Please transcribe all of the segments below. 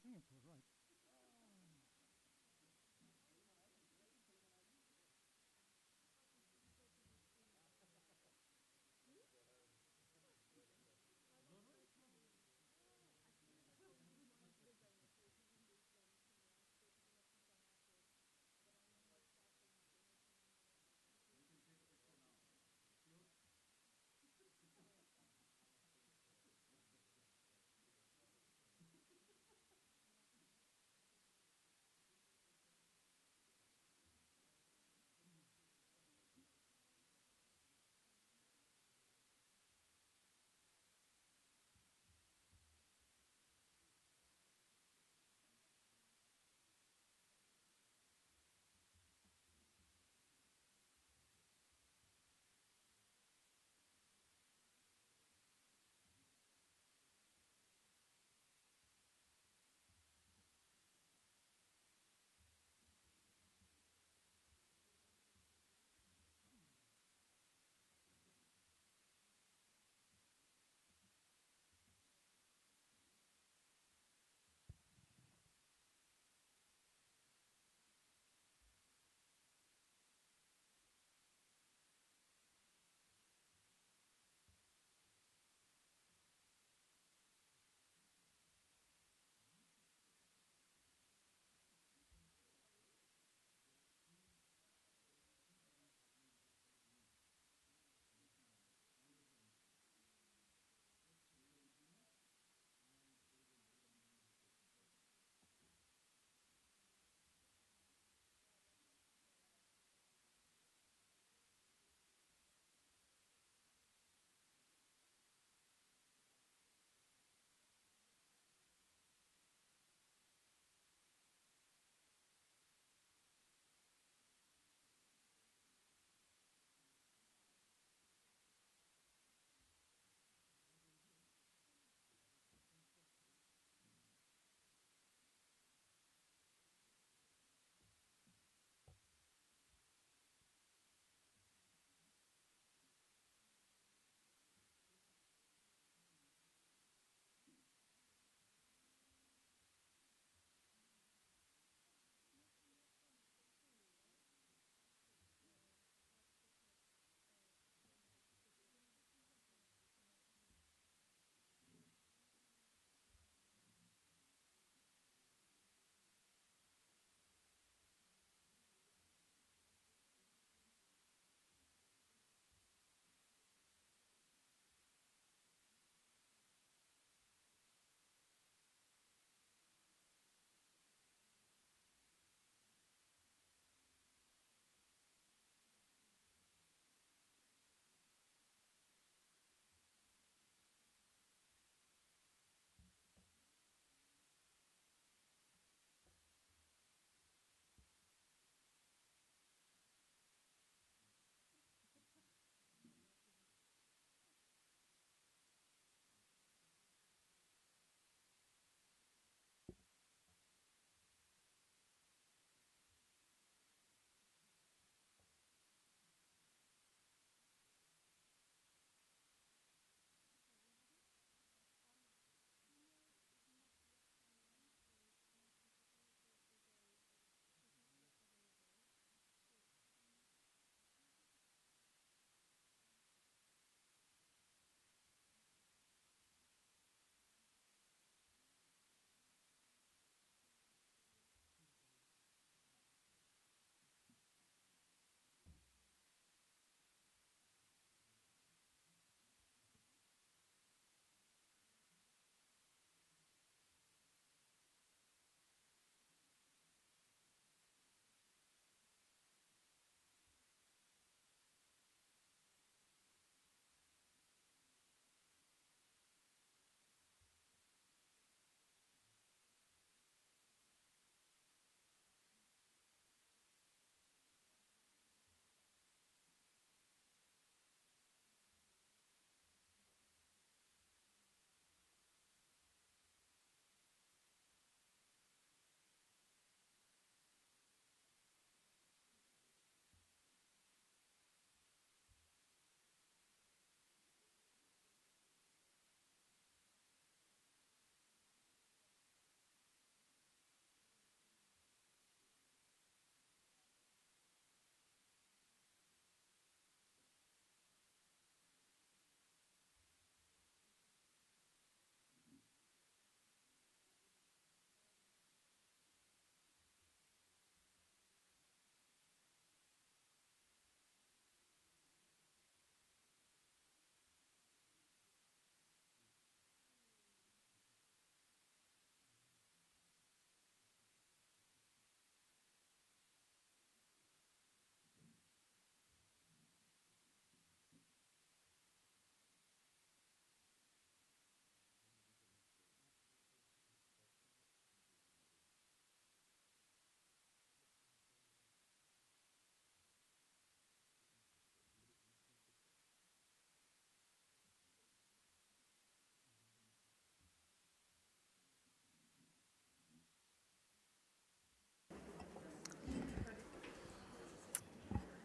swimming pool, right?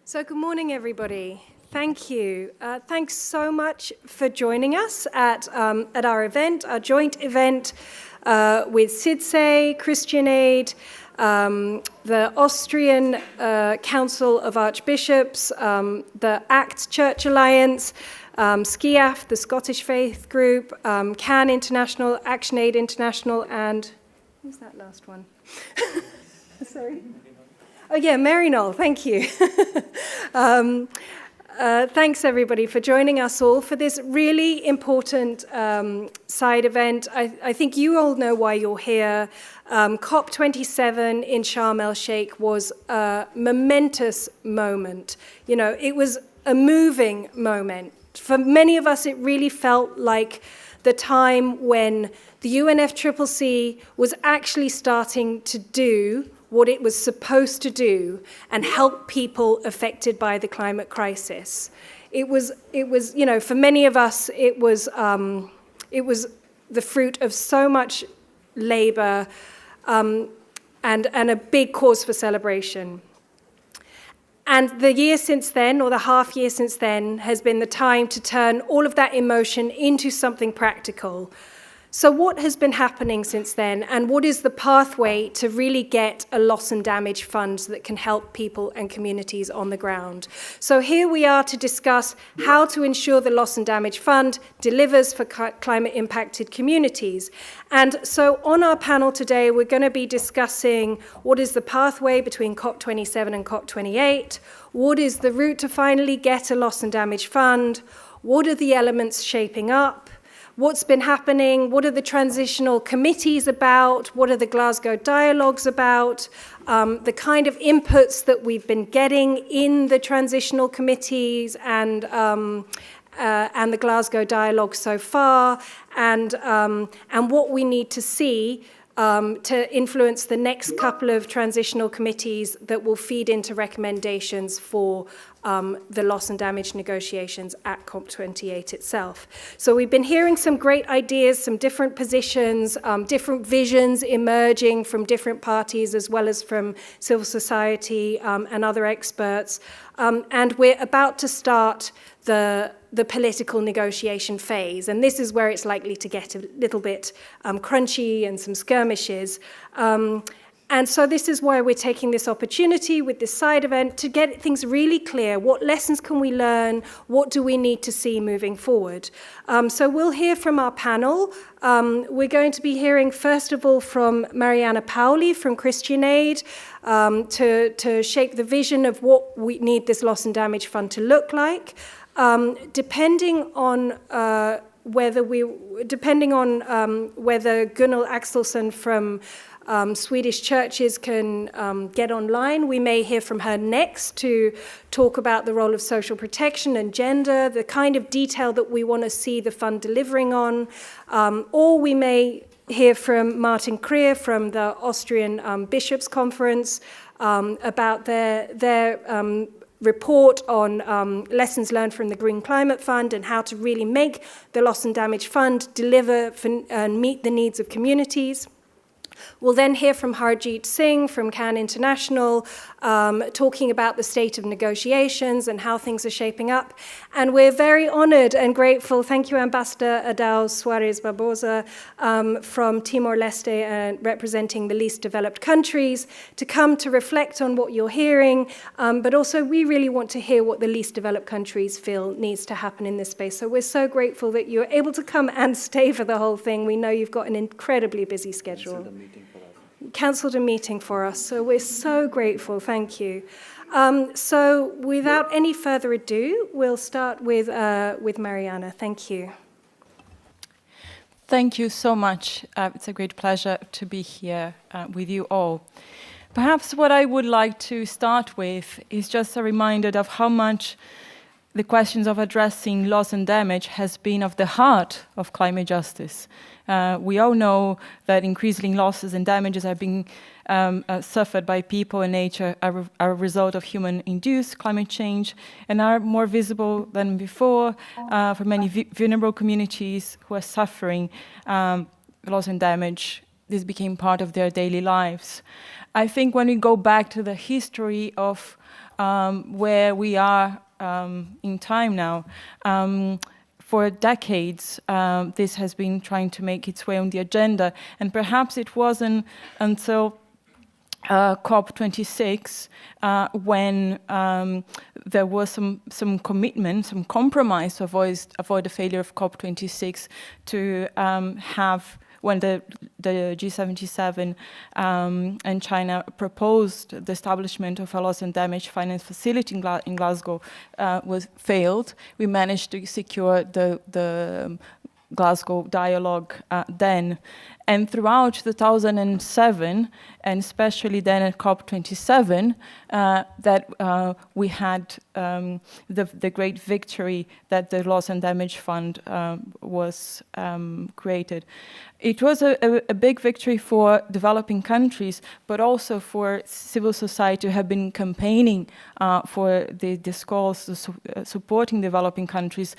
So good morning, everybody. Thank you. Thanks so much for joining us at our event, our joint event with CIDSE, ActionAid, the Austrian Council of Archbishops, the ACT Church Alliance, GCF, the Scottish Faith Group, CAN International, ActionAid International, and who's that last one? Sorry. Oh yeah, Maryknoll, thank you. Thanks everybody for joining us all for this really important side event. I think you all know why you're here. COP27 in Sharm el-Sheikh was a momentous moment. You know, it was a moving moment. For many of us, it really felt like the time when the UNFCCC was actually starting to do what it was supposed to do and help people affected by the climate crisis. It was, you know, for many of us, it was the fruit of so much labor and a big cause for celebration. And the year since then, or the half year since then, has been the time to turn all of that emotion into something practical. So what has been happening since then, and what is the pathway to really get a loss and damage fund that can help people and communities on the ground? So here we are to discuss how to ensure the loss and damage fund delivers for climate impacted communities. And so on our panel today, we're going to be discussing what is the pathway between COP27 and COP28, what is the route to finally get a loss and damage fund, what are the elements shaping up, what's been happening, what are the transitional committees about, what are the Glasgow dialogues about, the kind of inputs that we've been getting in the transitional committees and the Glasgow dialogue so far, and what we need to see to influence the next couple of transitional committees that will feed into recommendations for the loss and damage negotiations at COP28 itself. So we've been hearing some great ideas, some different positions, different visions emerging from different parties as well as from civil society and other experts. And we're about to start the political negotiation phase. And this is where it's likely to get a little bit crunchy and some skirmishes. And so this is why we're taking this opportunity with this side event to get things really clear. What lessons can we learn? What do we need to see moving forward? So we'll hear from our panel. We're going to be hearing, first of all, from Mariana Paoli from ActionAid to shape the vision of what we need this loss and damage fund to look like. Depending on whether Gunnel Axelsson from Swedish churches can get online, we may hear from her next to talk about the role of social protection and gender, the kind of detail that we want to see the fund delivering on, or we may hear from Martin Krier from the Austrian Bishops' Conference about their report on lessons learned from the Green Climate Fund and how to really make the Loss and Damage Fund deliver and meet the needs of communities. We'll then hear from Harjeet Singh from CAN International, talking about the state of negotiations and how things are shaping up. And we're very honored and grateful. Thank you, Ambassador Adao Suarez Barbosa from Timor-Leste, representing the least developed countries, to come to reflect on what you're hearing. But also, we really want to hear what the least developed countries feel needs to happen in this space. So we're so grateful that you're able to come and stay for the whole thing. We know you've got an incredibly busy schedule. Cancelled a meeting for us, so we're so grateful. Thank you. So without any further ado, we'll start with Mariana. Thank you. Thank you so much. It's a great pleasure to be here with you all. Perhaps what I would like to start with is just a reminder of how much the questions of addressing loss and damage has been of the heart of climate justice. We all know that increasing losses and damages are being suffered by people and nature are a result of human-induced climate change and are more visible than before for many vulnerable communities who are suffering loss and damage. This became part of their daily lives. I think when we go back to the history of where we are in time now. For decades, this has been trying to make its way on the agenda, and perhaps it wasn't until COP26 when there was some commitment, some compromise to avoid the failure of COP26 to have, when the G77 and China proposed the establishment of a loss and damage finance facility in Glasgow was failed. We managed to secure the Glasgow dialogue then. And throughout 2007, and especially then at COP27, that we had the great victory that the Loss and Damage Fund was created. It was a big victory for developing countries, but also for civil society who have been campaigning for this cause, supporting developing countries,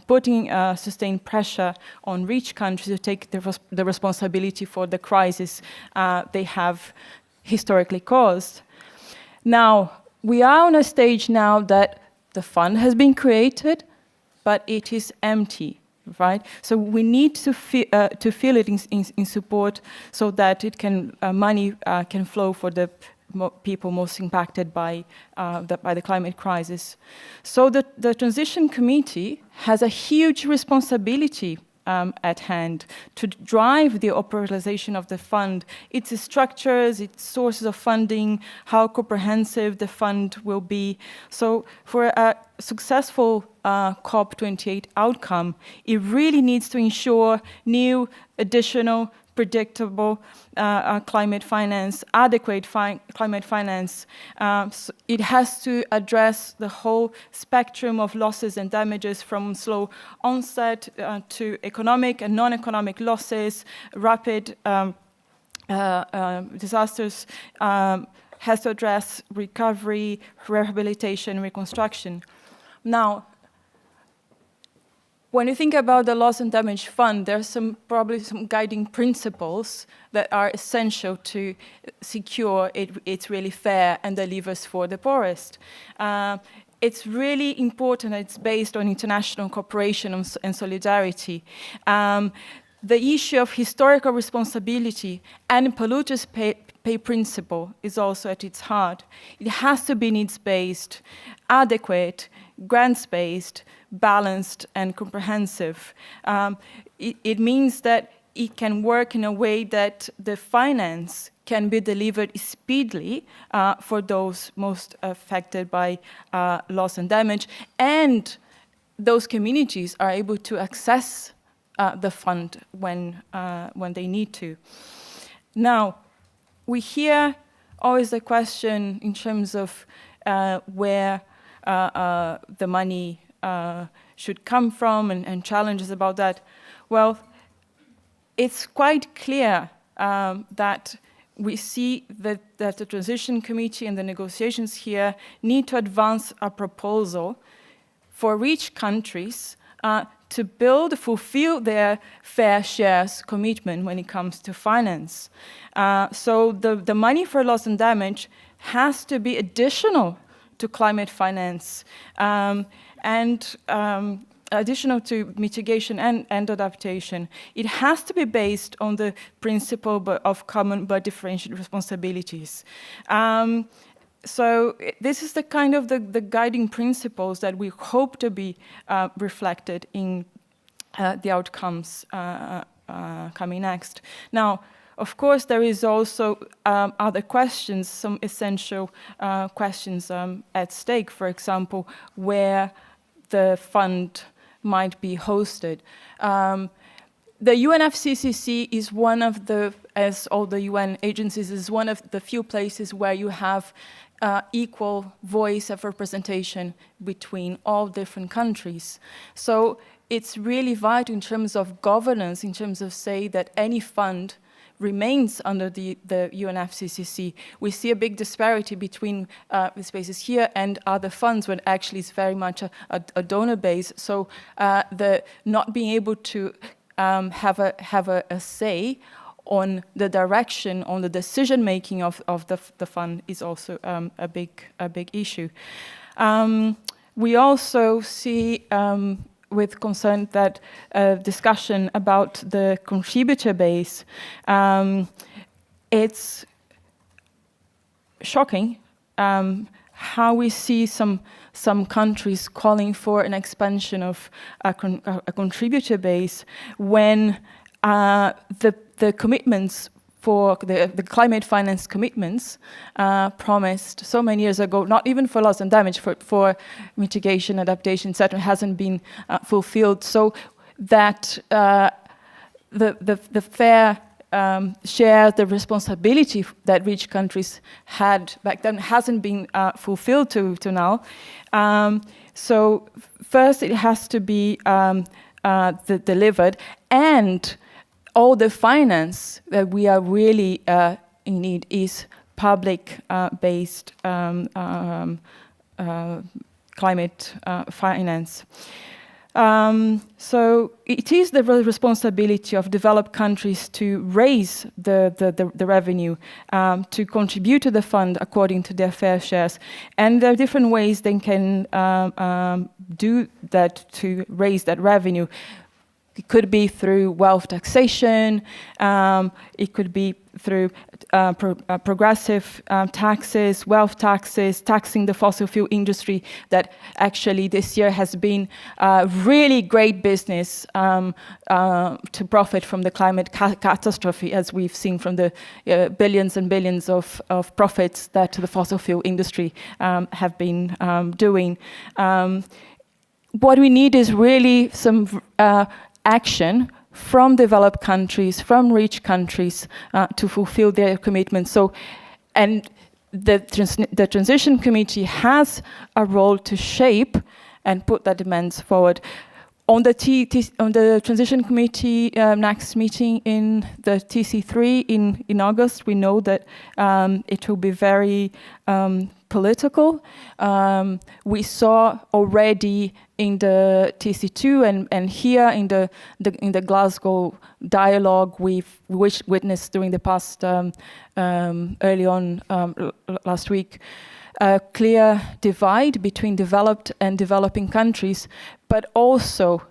putting sustained pressure on rich countries to take the responsibility for the crisis they have historically caused. Now, we are on a stage now that the fund has been created, but it is empty. Right, so we need to fill it in support so that it can money can flow for the people most impacted by the climate crisis. So the Transition Committee has a huge responsibility at hand to drive the operationalization of the fund, its structures, its sources of funding, how comprehensive the fund will be. So for a successful COP28 outcome, it really needs to ensure new, additional, predictable climate finance, adequate climate finance. So it has to address the whole spectrum of losses and damages, from slow onset to economic and non-economic losses, rapid disasters, has to address recovery, rehabilitation, reconstruction. Now, when you think about the Loss and Damage Fund, there's probably some guiding principles that are essential to secure it's really fair and delivers for the poorest. It's really important that it's based on international cooperation and solidarity. The issue of historical responsibility and polluters pay principle is also at its heart. It has to be needs-based, adequate, grants-based, balanced, and comprehensive. It means that it can work in a way that the finance can be delivered speedily for those most affected by loss and damage, and those communities are able to access the fund when they need to. Now, we hear always the question in terms of where the money should come from and challenges about that. Well, it's quite clear that we see that the Transition Committee and the negotiations here need to advance a proposal for rich countries to fulfill their fair shares commitment when it comes to finance. So the money for loss and damage has to be additional to climate finance and additional to mitigation and adaptation. It has to be based on the principle of common but differentiated responsibilities. So this is the kind of the guiding principles that we hope to be reflected in the outcomes coming next. Now, of course, there is also other questions, some essential questions at stake. For example, where the fund might be hosted. The UNFCCC is one of the, as all the UN agencies, is one of the few places where you have equal voice of representation between all different countries. So it's really vital in terms of governance, in terms of say that any fund remains under the UNFCCC. We see a big disparity between the spaces here and other funds when actually it's very much a donor base. So the not being able to have a say on the direction, on the decision making of the fund is also a big issue. We also see with concern that discussion about the contributor base. It's shocking how we see some countries calling for an expansion of a contributor base when the commitments for the climate finance commitments promised so many years ago, not even for loss and damage, for mitigation, adaptation, etc., hasn't been fulfilled. So that the fair share the responsibility that rich countries had back then hasn't been fulfilled to now. So first it has to be delivered, and all the finance that we are really in need is public-based climate finance. So it is the responsibility of developed countries to raise the revenue, to contribute to the fund according to their fair shares. And there are different ways they can do that to raise that revenue. It could be through wealth taxation, it could be through progressive taxes, wealth taxes, taxing the fossil fuel industry that actually this year has been really great business to profit from the climate catastrophe, as we've seen from the billions and billions of profits that the fossil fuel industry have been doing. What we need is really some action from developed countries, from rich countries, to fulfill their commitments. So, and the Transition Committee has a role to shape and put the demands forward. On the Transition Committee next meeting in the TC3 in August, we know that it will be very political. We saw already in the TC2 and here in the Glasgow dialogue we've witnessed during the past early on last week, a clear divide between developed and developing countries, but also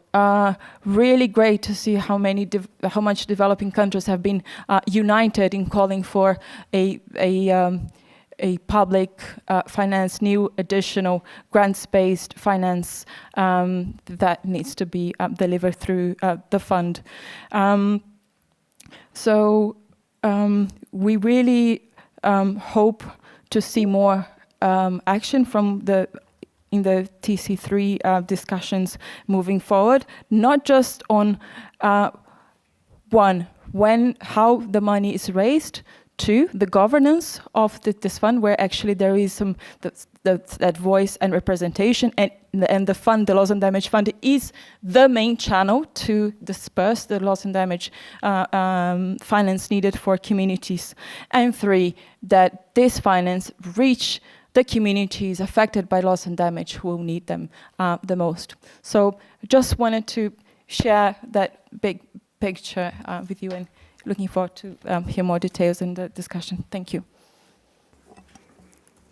really great to see how much developing countries have been united in calling for a public finance, new additional grants-based finance that needs to be delivered through the fund. So we really hope to see more action from in the TC3 discussions moving forward, not just on how the money is raised, to the governance of this fund, where actually there is some that voice and representation, and the fund, the loss and damage fund, is the main channel to disperse the loss and damage finance needed for communities. And 3, that this finance reach the communities affected by loss and damage who will need them the most. So just wanted to share that big picture with you, and looking forward to hear more details in the discussion. Thank you.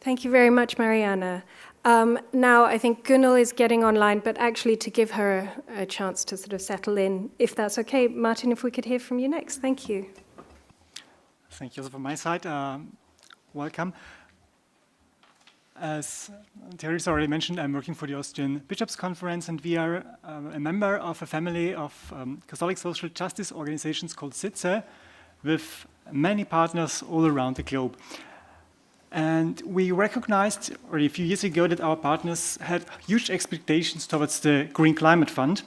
Thank you very much, Mariana. Now I think Gunnel is getting online, but actually to give her a chance to sort of settle in, if that's okay. Martin, if we could hear from you next. Thank you. Thank you also from my side. Welcome. As Teresa already mentioned, I'm working for the Austrian Bishops' Conference, and we are a member of a family of Catholic social justice organizations called CIDSE, with many partners all around the globe. And we recognized already a few years ago that our partners had huge expectations towards the Green Climate Fund.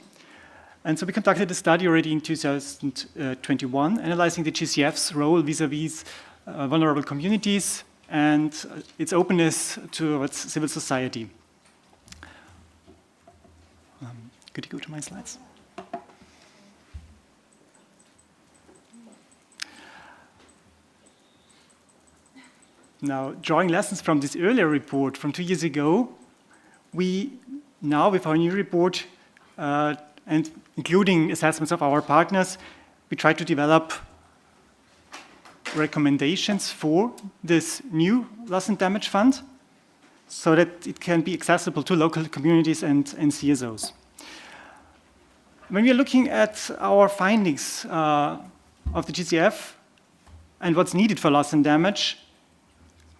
And so we conducted a study already in 2021, analyzing the GCF's role vis-à-vis vulnerable communities and its openness towards civil society. Could you go to my slides? Now, drawing lessons from this earlier report from 2 years ago, we now, with our new report and including assessments of our partners, we try to develop recommendations for this new loss and damage fund so that it can be accessible to local communities and CSOs. When we are looking at our findings of the GCF and what's needed for loss and damage,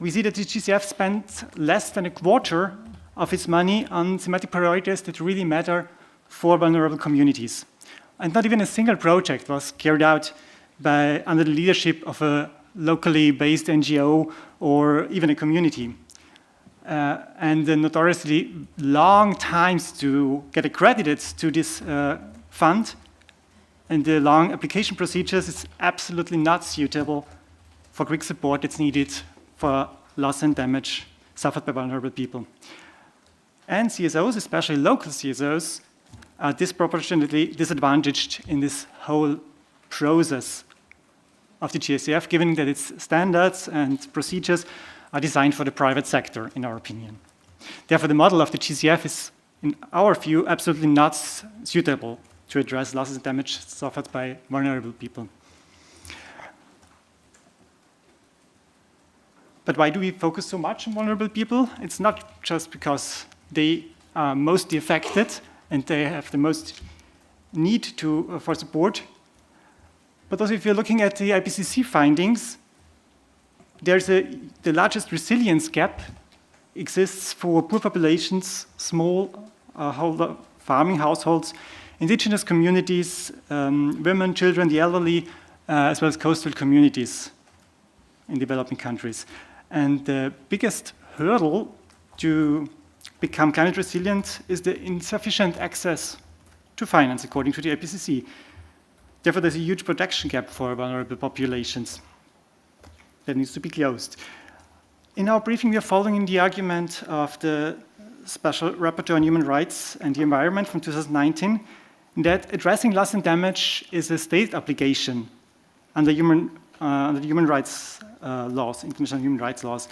we see that the GCF spent less than a quarter of its money on thematic priorities that really matter for vulnerable communities. And not even a single project was carried out under the leadership of a locally based NGO or even a community. And the notoriously long times to get accredited to this fund and the long application procedures is absolutely not suitable for quick support that's needed for loss and damage suffered by vulnerable people. And CSOs, especially local CSOs, are disproportionately disadvantaged in this whole process of the GCF, given that its standards and procedures are designed for the private sector, in our opinion. Therefore, the model of the GCF is, in our view, absolutely not suitable to address losses and damage suffered by vulnerable people. But why do we focus so much on vulnerable people? It's not just because they are mostly affected and they have the most need for support, but also if you're looking at the IPCC findings, the largest resilience gap exists for poor populations, small farming households, indigenous communities, women, children, the elderly, as well as coastal communities in developing countries. And the biggest hurdle to become climate resilient is the insufficient access to finance, according to the IPCC. Therefore, there's a huge protection gap for vulnerable populations that needs to be closed. In our briefing, we are following the argument of the Special Rapporteur on Human Rights and the Environment from 2019, that addressing loss and damage is a state obligation under the human rights laws, international human rights laws.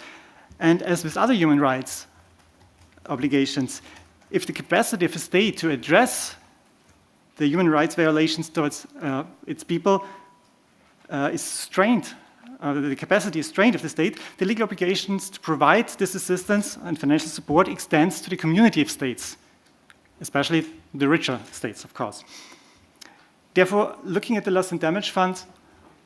And as with other human rights obligations, if the capacity of a state to address the human rights violations towards its people is strained, the capacity is strained of the state, the legal obligations to provide this assistance and financial support extends to the community of states, especially the richer states, of course. Therefore, looking at the loss and damage fund,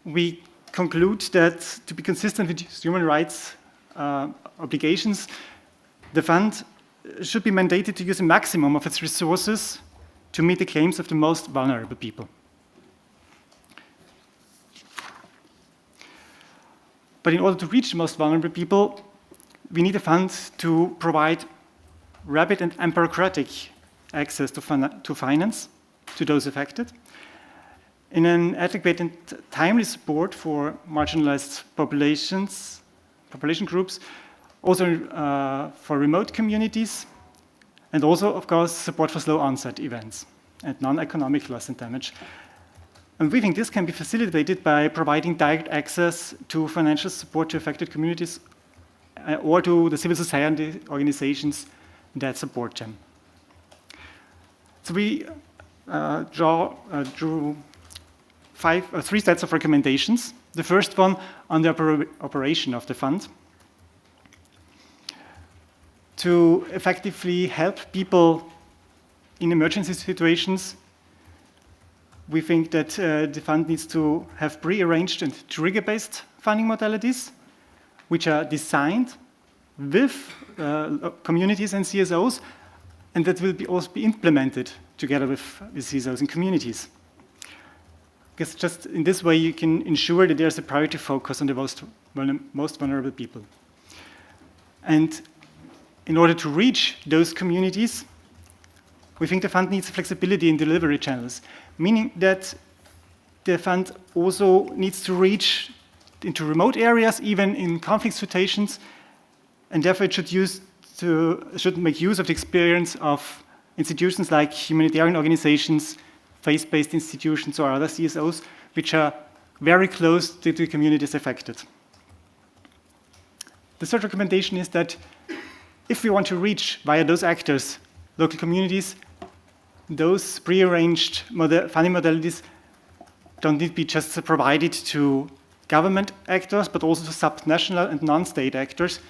we conclude that to be consistent with human rights obligations, the fund should be mandated to use a maximum of its resources to meet the claims of the most vulnerable people. But in order to reach the most vulnerable people, we need a fund to provide rapid and unbureaucratic access to finance to those affected, in an adequate and timely support for marginalized population groups, also for remote communities, and also, of course, support for slow onset events and non-economic loss and damage. And we think this can be facilitated by providing direct access to financial support to affected communities or to the civil society organizations that support them. So we drew three sets of recommendations. The first one on the operation of the fund. To effectively help people in emergency situations, we think that the fund needs to have pre-arranged and trigger-based funding modalities, which are designed with communities and CSOs, and that will also be implemented together with CSOs and communities. Because just in this way, you can ensure that there's a priority focus on the most vulnerable people. And in order to reach those communities, we think the fund needs flexibility in delivery channels, meaning that the fund also needs to reach into remote areas, even in conflict situations, and therefore it should make use of the experience of institutions like humanitarian organizations, faith-based institutions, or other CSOs, which are very close to the communities affected. The third recommendation is that if we want to reach via those actors, local communities, those pre-arranged funding modalities don't need to be just provided to government actors, but also to subnational and non-state actors,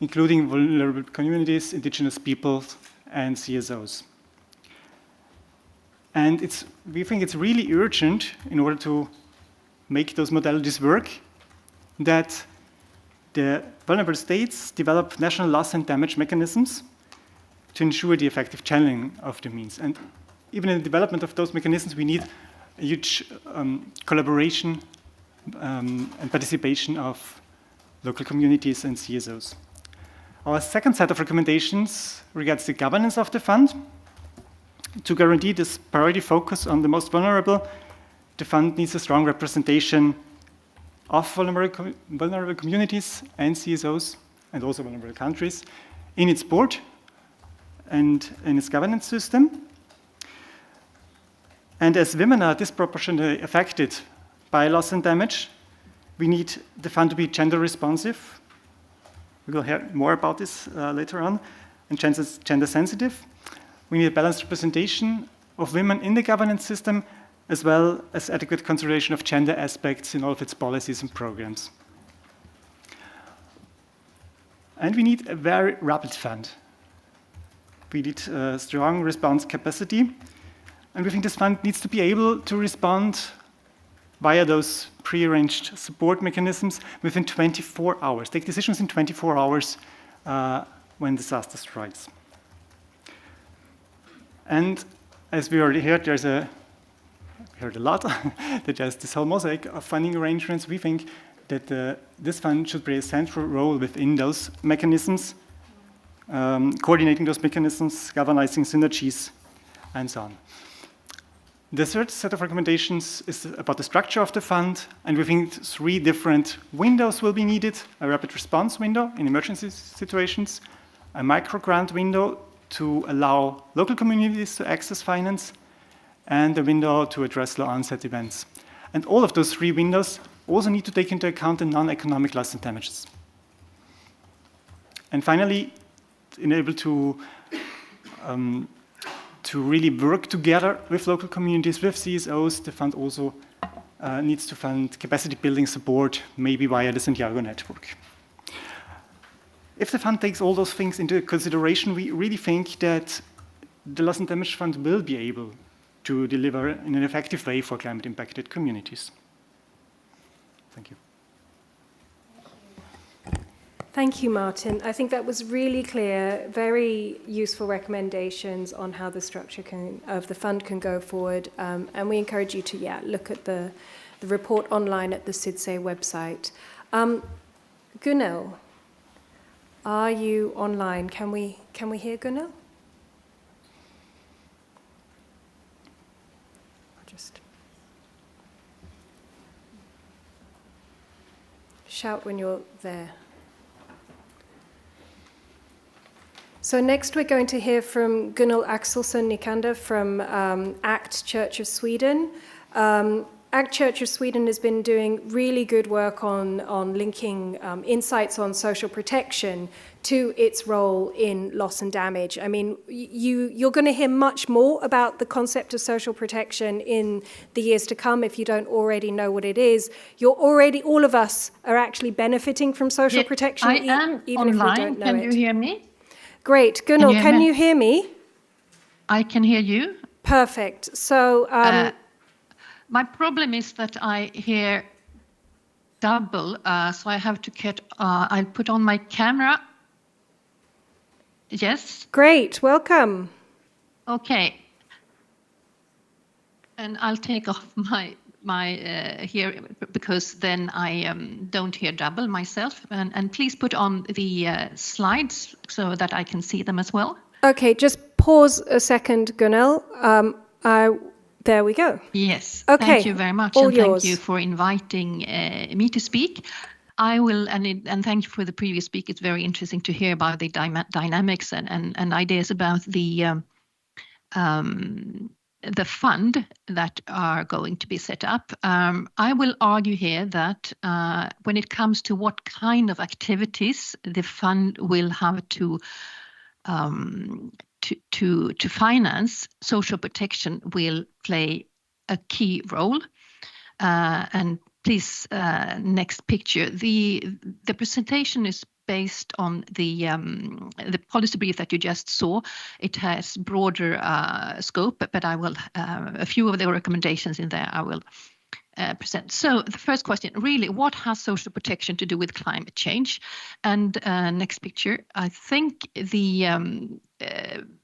including vulnerable communities, indigenous peoples, and CSOs. And we think it's really urgent, in order to make those modalities work, that the vulnerable states develop national loss and damage mechanisms to ensure the effective channeling of the means. And even in the development of those mechanisms, we need a huge collaboration and participation of local communities and CSOs. Our second set of recommendations regards the governance of the fund. To guarantee this priority focus on the most vulnerable, the fund needs a strong representation of vulnerable communities and CSOs, and also vulnerable countries, in its board and in its governance system. And as women are disproportionately affected by loss and damage, we need the fund to be gender responsive. We will hear more about this later on, and gender sensitive. We need a balanced representation of women in the governance system, as well as adequate consideration of gender aspects in all of its policies and programs. And we need a very rapid fund. We need a strong response capacity, and we think this fund needs to be able to respond via those prearranged support mechanisms within 24 hours, take decisions in 24 hours when disaster strikes. And as we already heard, we heard a lot, that there's this whole mosaic of funding arrangements. We think that this fund should play a central role within those mechanisms, coordinating those mechanisms, galvanizing synergies, and so on. The third set of recommendations is about the structure of the fund, and we think 3 different windows will be needed: a rapid response window in emergency situations, a micro-grant window to allow local communities to access finance, and a window to address low onset events. And all of those 3 windows also need to take into account the non-economic loss and damages. And finally, enable to really work together with local communities, with CSOs, the fund also needs to fund capacity building support, maybe via the Santiago network. If the fund takes all those things into consideration, we really think that the Loss and Damage Fund will be able to deliver in an effective way for climate-impacted communities. Thank you. Thank you, Martin. I think that was really clear, very useful recommendations on how the structure of the fund can go forward. And we encourage you to, look at the report online at the CIDSE website. Gunnel, are you online? Can we hear Gunnel? Just shout when you're there. So next we're going to hear from Gunnel Axelsson Nycander from ACT Church of Sweden. ACT Church of Sweden has been doing really good work on linking insights on social protection to its role in loss and damage. I mean, you're going to hear much more about the concept of social protection in the years to come if you don't already know what it is. All of us are actually benefiting from social protection. I am even online. If we don't know Can it. you hear me? Great. Gunnel, can you hear me? I can hear you. Perfect. So my problem is that I hear double, so I have to I'll put on my camera. Yes. Great. Welcome. Okay. And I'll take off my here because then I don't hear double myself. And please put on the slides so that I can see them as well. Okay, just pause a second, Gunnel. There we go. Yes. Okay. Thank you very much, All and yours. thank you for inviting me to speak. I will, and thank you for the previous speak. It's very interesting to hear about the dynamics and ideas about the fund that are going to be set up. I will argue here that when it comes to what kind of activities the fund will have to finance, social protection will play a key role. And Please, next picture. The presentation is based on the policy brief that you just saw. It has broader scope, but I will a few of the recommendations in there I will present. So the first question, really, what has social protection to do with climate change? And next picture, I think the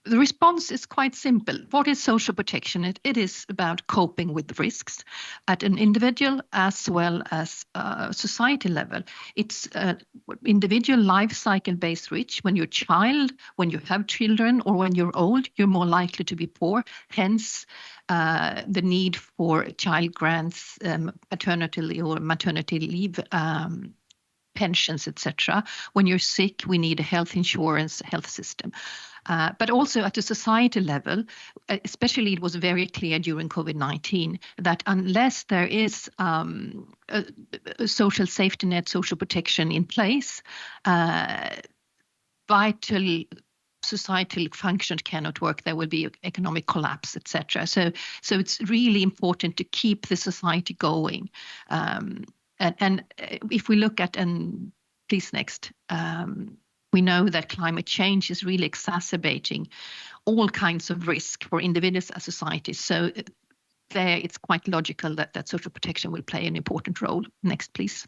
response is quite simple. What is social protection? It is about coping with risks at an individual as well as society level. It's individual life cycle based risk. When you're a child, when you have children, or when you're old, you're more likely to be poor. Hence, the need for child grants, paternity or maternity leave, pensions, etc. When you're sick, we need a health insurance, health system. But also at a society level, especially it was very clear during COVID-19 that unless there is a social safety net, social protection in place, vital societal functions cannot work. There will be economic collapse, etc. So it's really important to keep the society going. And if we look at, and please next, we know that climate change is really exacerbating all kinds of risk for individuals and societies. So there it's quite logical that social protection will play an important role. Next, please.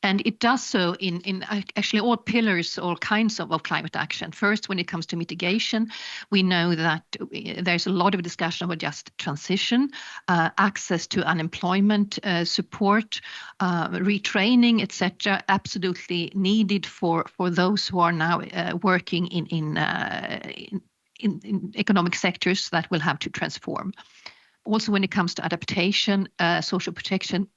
And it does so in actually all pillars, all kinds of climate action. First, when it comes to mitigation, we know that there's a lot of discussion about just transition, access to unemployment support, retraining, etc. Absolutely needed for those who are now working in economic sectors that will have to transform. Also, when it comes to adaptation, social protection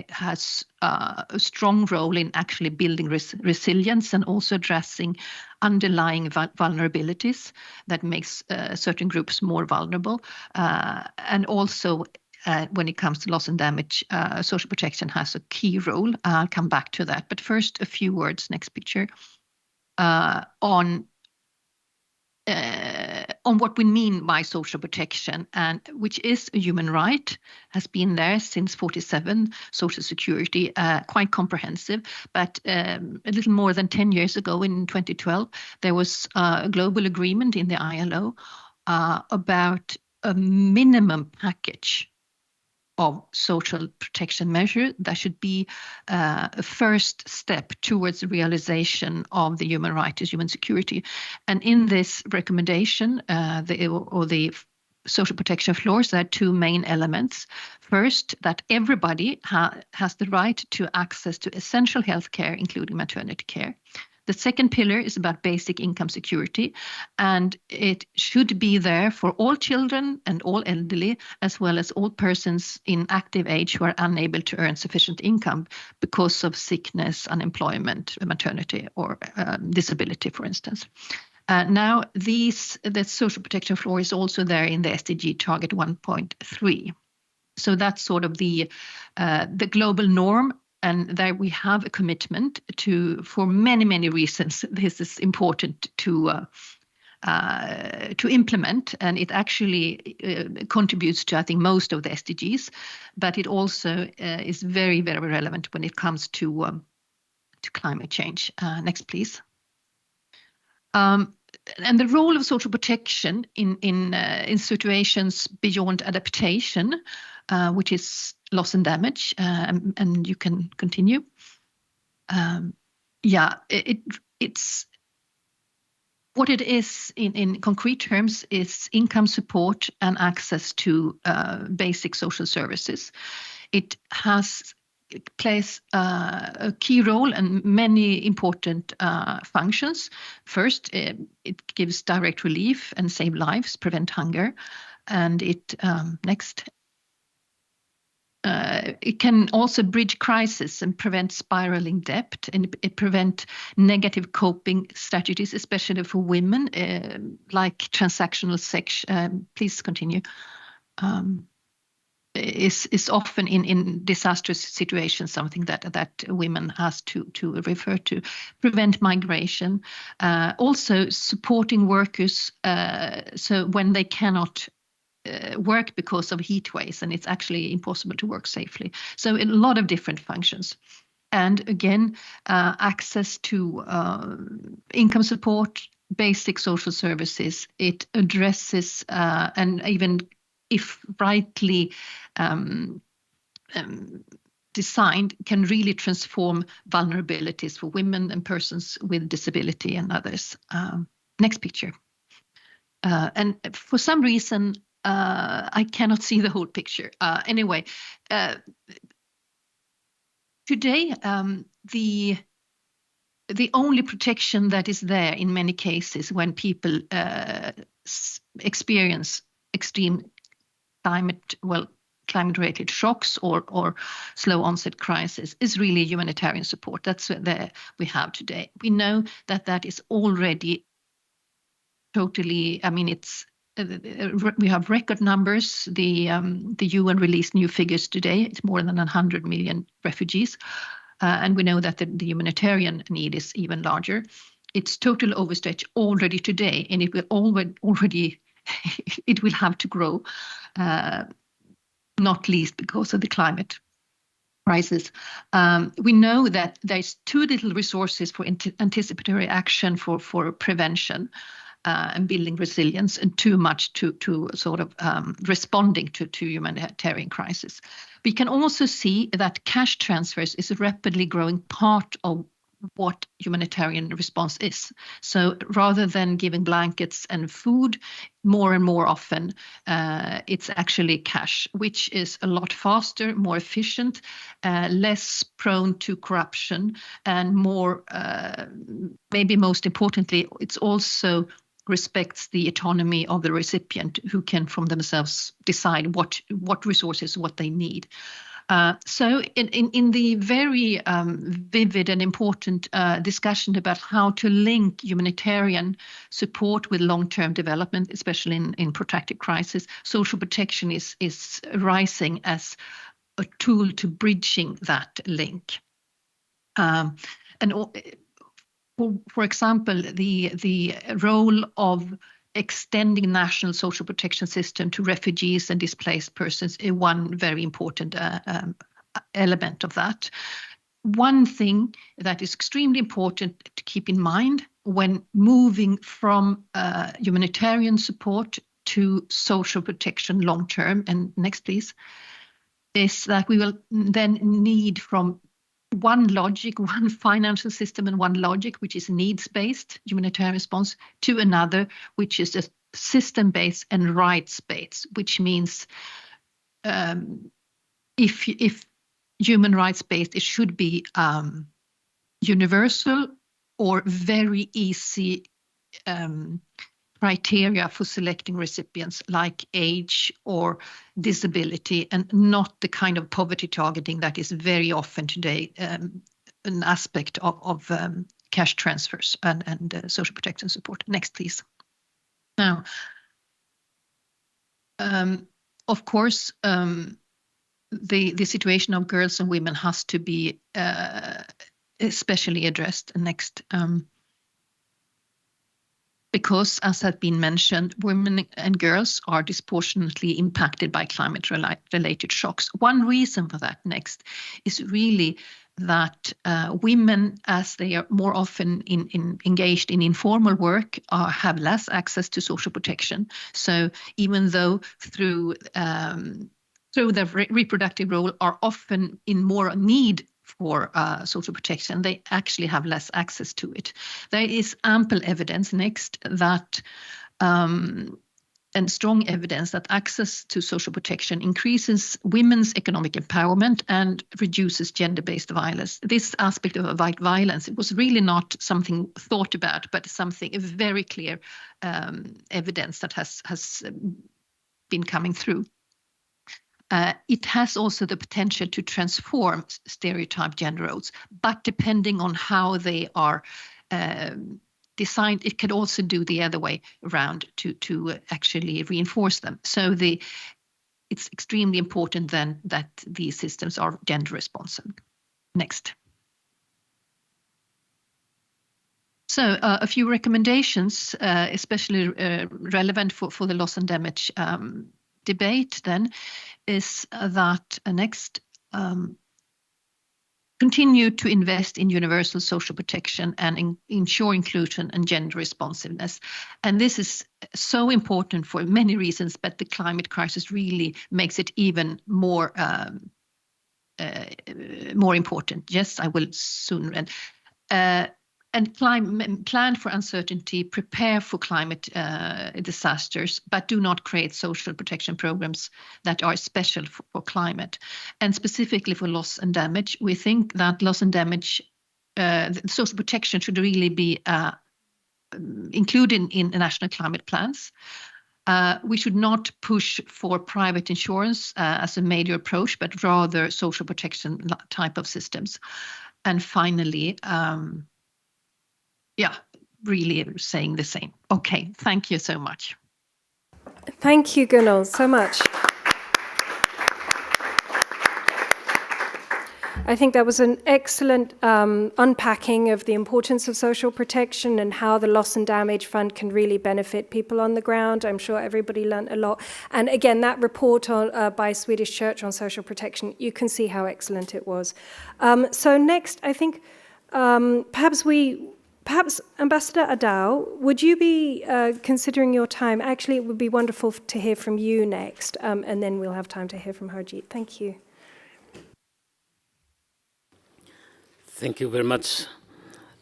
has a strong role in actually building resilience and also addressing underlying vulnerabilities that makes certain groups more vulnerable. And also when it comes to loss and damage, social protection has a key role. I'll come back to that. But first, a few words, next picture, on what we mean by social protection, and which is a human right, has been there since 1947, social security, quite comprehensive. But a little more than 10 years ago, in 2012, there was a global agreement in the ILO about a minimum package of social protection measure that should be a first step towards the realization of the human right to human security. And in this recommendation, the social protection floors, there are two main elements. First, that everybody has the right to access to essential health care, including maternity care. The second pillar is about basic income security, and it should be there for all children and all elderly, as well as all persons in active age who are unable to earn sufficient income because of sickness, unemployment, maternity, or disability, for instance. Now, the social protection floor is also there in the SDG target 1.3. So that's sort of the global norm. And there we have a commitment to, for many, many reasons, this is important to implement, and it actually contributes to, I think, most of the SDGs, but it also is very, very relevant when it comes to climate change. Next, please. And the role of social protection in situations beyond adaptation, which is loss and damage, and you can continue. It's what it is in concrete terms is income support and access to basic social services. It plays a key role and many important functions. First, it gives direct relief and save lives, prevent hunger, and it it can also bridge crisis and prevent spiraling debt, and it prevent negative coping strategies, especially for women, like transactional sex. Please continue. Is often in disastrous situations something that women has to refer to. Prevent migration, also supporting workers so when they cannot work because of heat waves, and it's actually impossible to work safely. So a lot of different functions. And again, access to income support, basic social services. It addresses, and even if rightly designed, can really transform vulnerabilities for women and persons with disability and others. Next picture. And for some reason, I cannot see the whole picture. Anyway, today, the only protection that is there in many cases when people experience extreme climate-related shocks or slow onset crisis is really humanitarian support. That's what we have today. We know that is already totally, I mean, we have record numbers. The UN released new figures today. It's more than 100 million refugees. And we know that the humanitarian need is even larger. It's total overstretch already today, and it will already it will have to grow, not least because of the climate crisis. We know that there's too little resources for anticipatory action for prevention and building resilience, and too much to sort of responding to humanitarian crisis. We can also see that cash transfers is a rapidly growing part of what humanitarian response is. So rather than giving blankets and food, more and more often, it's actually cash, which is a lot faster, more efficient, less prone to corruption, and more, maybe most importantly, it's also respects the autonomy of the recipient, who can from themselves decide what resources, what they need. So in the very vivid and important discussion about how to link humanitarian support with long-term development, especially in protracted crisis, social protection is rising as a tool to bridging that link. For example, the role of extending national social protection system to refugees and displaced persons is one very important element of that. One thing that is extremely important to keep in mind when moving from humanitarian support to social protection long term, and next please, is that we will then need from one logic, one financial system and one logic, which is needs-based humanitarian response, to another, which is a system-based and rights-based, which means if human rights-based, it should be universal or very easy criteria for selecting recipients, like age or disability, and not the kind of poverty targeting that is very often today an aspect of cash transfers and social protection support. Next, please. Now, of course, the situation of girls and women has to be especially addressed. Next. Because, as had been mentioned, women and girls are disproportionately impacted by climate-related shocks. One reason for that, next, is really that women, as they are more often engaged in informal work, have less access to social protection. So even though through their reproductive role are often in more need for social protection, they actually have less access to it. There is ample evidence, next, that and strong evidence that access to social protection increases women's economic empowerment and reduces gender-based violence. This aspect of violence, it was really not something thought about, but something, a very clear evidence that has been coming through. It has also the potential to transform stereotype gender roles, but depending on how they are designed, it can also do the other way around to actually reinforce them. So it's extremely important then that these systems are gender responsive. Next. So a few recommendations, especially relevant for the loss and damage debate then is that next continue to invest in universal social protection and ensure inclusion and gender responsiveness. And this is so important for many reasons, but the climate crisis really makes it even more important. Yes, I will soon. And plan for uncertainty, prepare for climate disasters, but do not create social protection programs that are special for climate. And specifically for loss and damage, we think that loss and damage, social protection should really be included in national climate plans. We should not push for private insurance as a major approach, but rather social protection type of systems. And finally, really saying the same. Okay, thank you so much. Thank you, Gunnel, so much. I think that was an excellent unpacking of the importance of social protection and how the Loss and Damage Fund can really benefit people on the ground. I'm sure everybody learned a lot. And again, that report by Swedish Church on social protection, you can see how excellent it was. So next, I think perhaps Ambassador Adao, would you be considering your time? Actually, it would be wonderful to hear from you next, and then we'll have time to hear from Harjeet. Thank you. Thank you very much.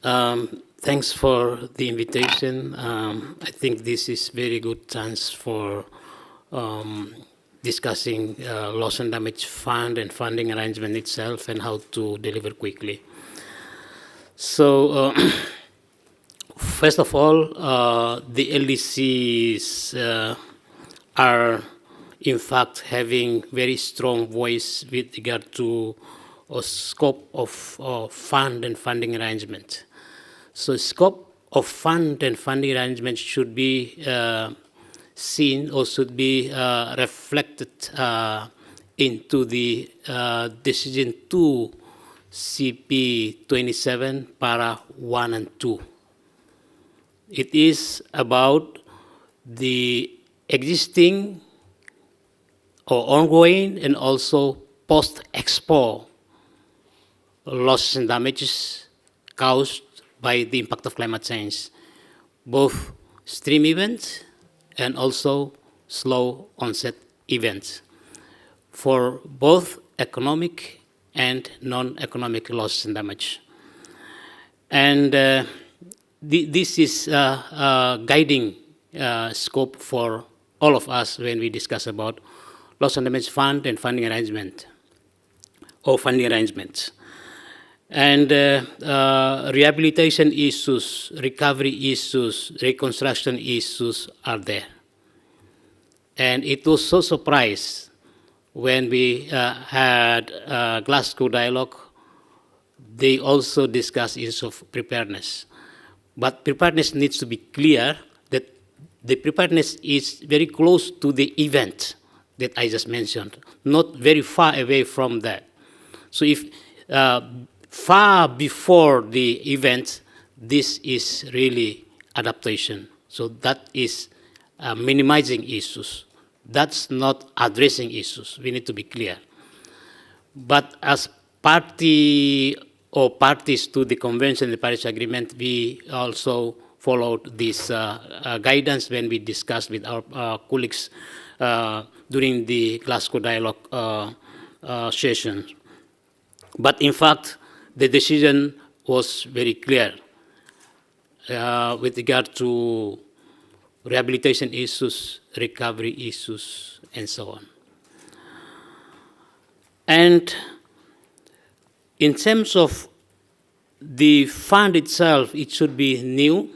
Thanks for the invitation. I think this is very good chance for discussing loss and damage fund and funding arrangement itself and how to deliver quickly. So first of all, the LDCs are in fact having very strong voice with regard to a scope of fund and funding arrangement. So scope of fund and funding arrangement should be seen or should be reflected into the decision 2 CP 27 para 1 and 2. It is about the existing or ongoing and also post-expo losses and damages caused by the impact of climate change, both extreme events and also slow onset events for both economic and non-economic loss and damage. And this is a guiding scope for all of us when we discuss about loss and damage fund and funding arrangement or funding arrangements. And rehabilitation issues, recovery issues, reconstruction issues are there. And it was so surprised when we had Glasgow dialogue, they also discussed issues of preparedness. But preparedness needs to be clear that the preparedness is very close to the event that I just mentioned, not very far away from that. So if far before the event, this is really adaptation. So that is minimizing issues. That's not addressing issues. We need to be clear. But as party or parties to the Convention, the Paris Agreement, we also followed this guidance when we discussed with our colleagues during the Glasgow dialogue session. But in fact, the decision was very clear with regard to rehabilitation issues, recovery issues, and so on. And in terms of the fund itself, it should be new,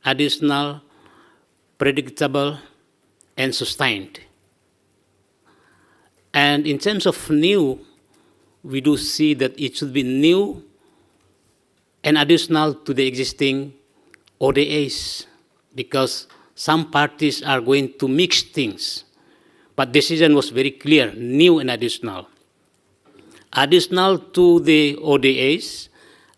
additional, predictable, and sustained. And in terms of new, we do see that it should be new and additional to the existing ODAs, because some parties are going to mix things. But decision was very clear, new and additional. Additional to the ODAs,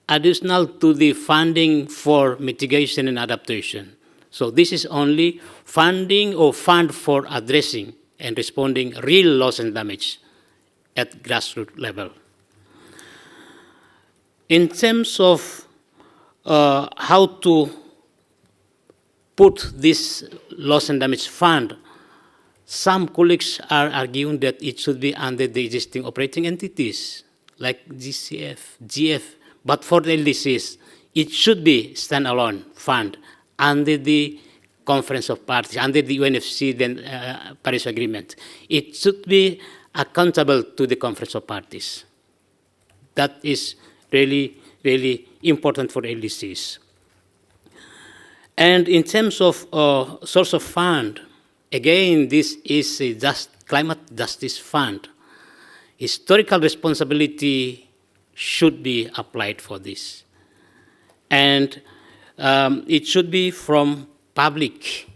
additional to the funding for mitigation and adaptation. So this is only funding or fund for addressing and responding real loss and damage at grassroots level. In terms of how to put this loss and damage fund, some colleagues are arguing that it should be under the existing operating entities like GCF, GF, but for the LDCs, it should be standalone fund under the Conference of Parties, under the UNFC, then Paris Agreement. It should be accountable to the Conference of Parties. That is really, really important for LDCs. And in terms of source of fund, again, this is a climate justice fund. Historical responsibility should be applied for this. And it should be from public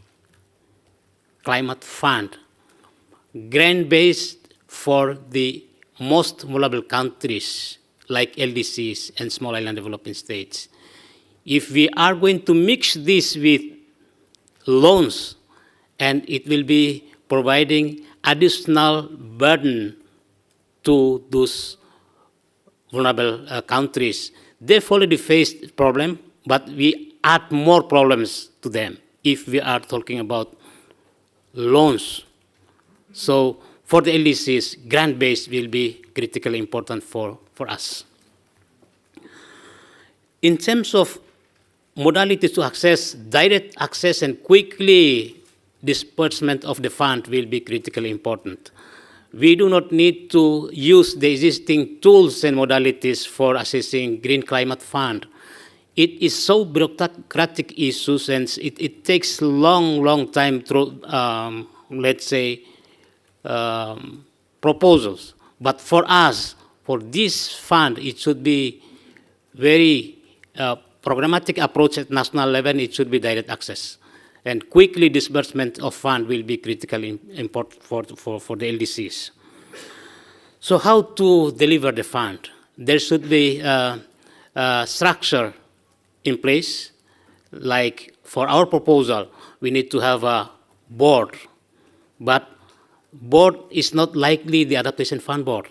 climate fund, grant-based for the most vulnerable countries like LDCs and small island developing states. If we are going to mix this with loans, and it will be providing additional burden to those vulnerable countries. They've already faced problem, but we add more problems to them if we are talking about loans. So for the LDCs, grant-based will be critically important for us. In terms of modalities to access, direct access and quickly disbursement of the fund will be critically important. We do not need to use the existing tools and modalities for assessing Green Climate Fund. It is so bureaucratic issues, and it takes long time through, let's say, proposals. But for us, for this fund, it should be very programmatic approach at national level. It should be direct access. And quickly disbursement of fund will be critically important for the LDCs. So how to deliver the fund? There should be a structure in place. Like for our proposal, we need to have a board. But board is not likely the Adaptation Fund Board,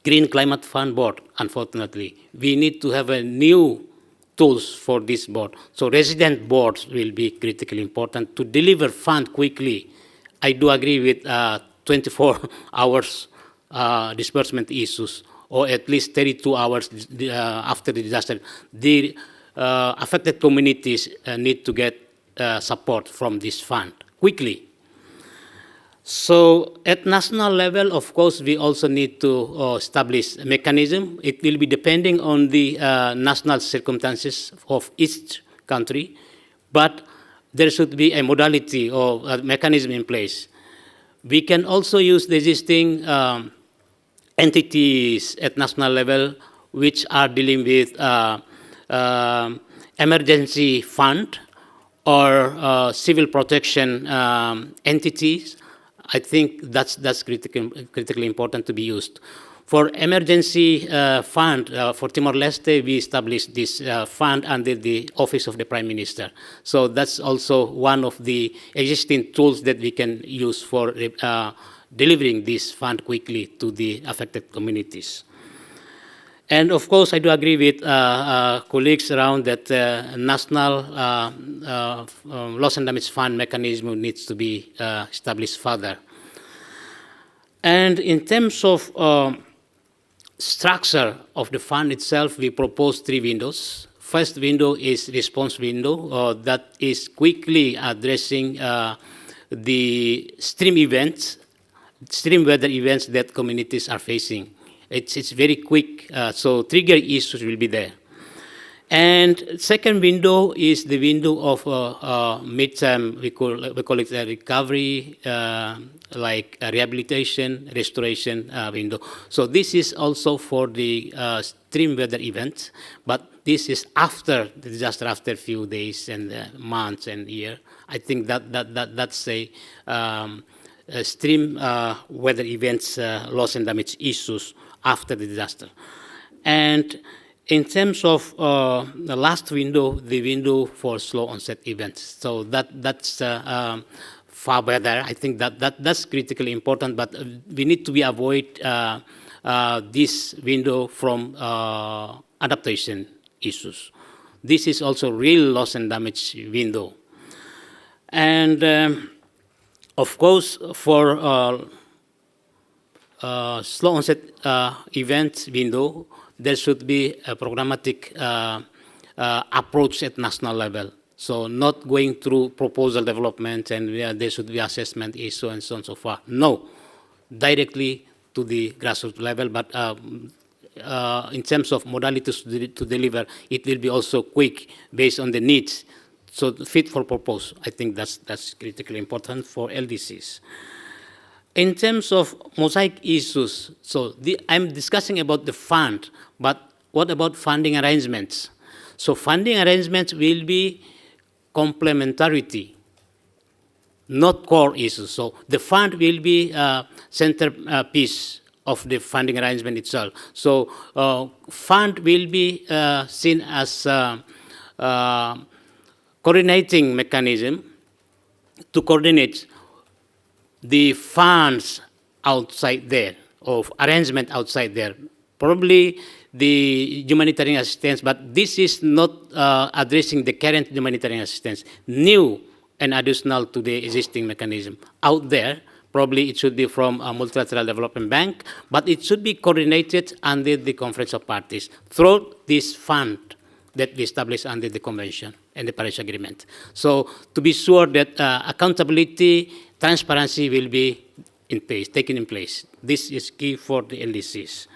Green Climate Fund Board, unfortunately. We need to have a new tools for this board. So resident boards will be critically important to deliver fund quickly. I do agree with 24 hours disbursement issues, or at least 32 hours after the disaster. The affected communities need to get support from this fund quickly. So at national level, of course, we also need to establish a mechanism. It will be depending on the national circumstances of each country, but there should be a modality or a mechanism in place. We can also use the existing entities at national level which are dealing with emergency fund or civil protection entities. I think that's critically important to be used. For emergency fund for Timor-Leste, we established this fund under the Office of the Prime Minister. So that's also one of the existing tools that we can use for delivering this fund quickly to the affected communities. And of course, I do agree with colleagues around that national loss and damage fund mechanism needs to be established further. And in terms of structure of the fund itself, we propose 3 windows. First window is response window that is quickly addressing the extreme weather events that communities are facing. It's very quick, so trigger issues will be there. And second window is the window of midterm, we call it a recovery, like a rehabilitation, restoration window. So this is also for the extreme weather events, but this is after the disaster, after a few days and months and year. I think that's a extreme weather events, loss and damage issues after the disaster. And in terms of the last window, the window for slow onset events. So that's far better. I think that's critically important, but we need to avoid this window from adaptation issues. This is also real loss and damage window. And of course, for slow onset event window, there should be a programmatic approach at national level. So not going through proposal development and there should be assessment issue and so on and so forth. No, directly to the grassroots level, but in terms of modalities to deliver, it will be also quick based on the needs. So fit for purpose, I think that's critically important for LDCs. In terms of mosaic issues, so I'm discussing about the fund, but what about funding arrangements? So funding arrangements will be complementarity, not core issues. So the fund will be centerpiece of the funding arrangement itself. So fund will be seen as coordinating mechanism to coordinate the funds outside there, of arrangement outside there. Probably the humanitarian assistance, but this is not addressing the current humanitarian assistance, new and additional to the existing mechanism. Out there, probably it should be from a multilateral development bank, but it should be coordinated under the Conference of Parties through this fund that we established under the Convention and the Paris Agreement. So to be sure that accountability, transparency will be taken in place. This is key for the LDCs.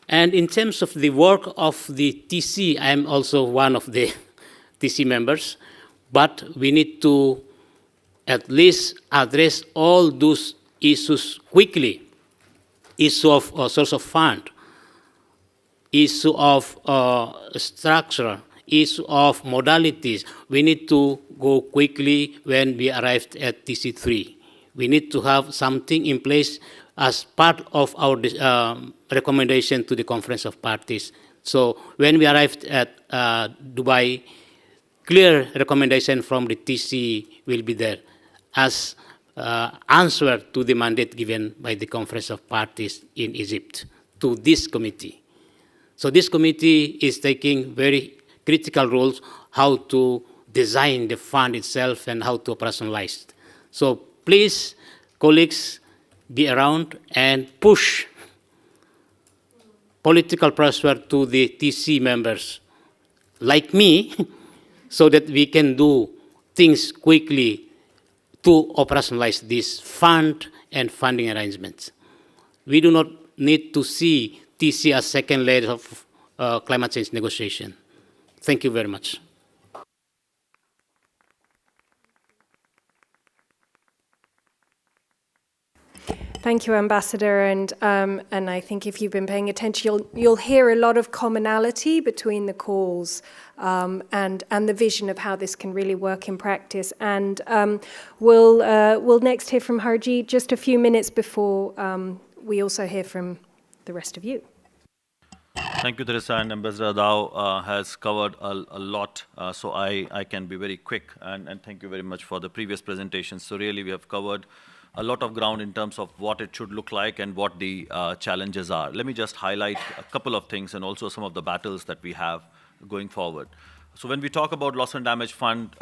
And in terms of the work of the TC, I am also one of the TC members, but we need to at least address all those issues quickly. Issue of source of fund, issue of structure, issue of modalities. We need to go quickly when we arrived at TC3. We need to have something in place as part of our recommendation to the Conference of Parties. So when we arrived at Dubai, clear recommendation from the TC will be there as answer to the mandate given by the Conference of Parties in Egypt to this committee. So this committee is taking very critical roles how to design the fund itself and how to operationalize it. So please, colleagues, be around and push political pressure to the TC members like me so that we can do things quickly to operationalize this fund and funding arrangements. We do not need to see TC as second layer of climate change negotiation. Thank you very much. Thank you, Ambassador. And I think if you've been paying attention, you'll hear a lot of commonality between the calls and the vision of how this can really work in practice. And we'll next hear from Harjeet just a few minutes before we also hear from the rest of you. Thank you, Teresa, and Ambassador Dao has covered a lot, so I can be very quick, and thank you very much for the previous presentations. So really we have covered a lot of ground in terms of what it should look like and what the challenges are. Let me just highlight a couple of things and also some of the battles that we have going forward. So when we talk about loss and damage fund,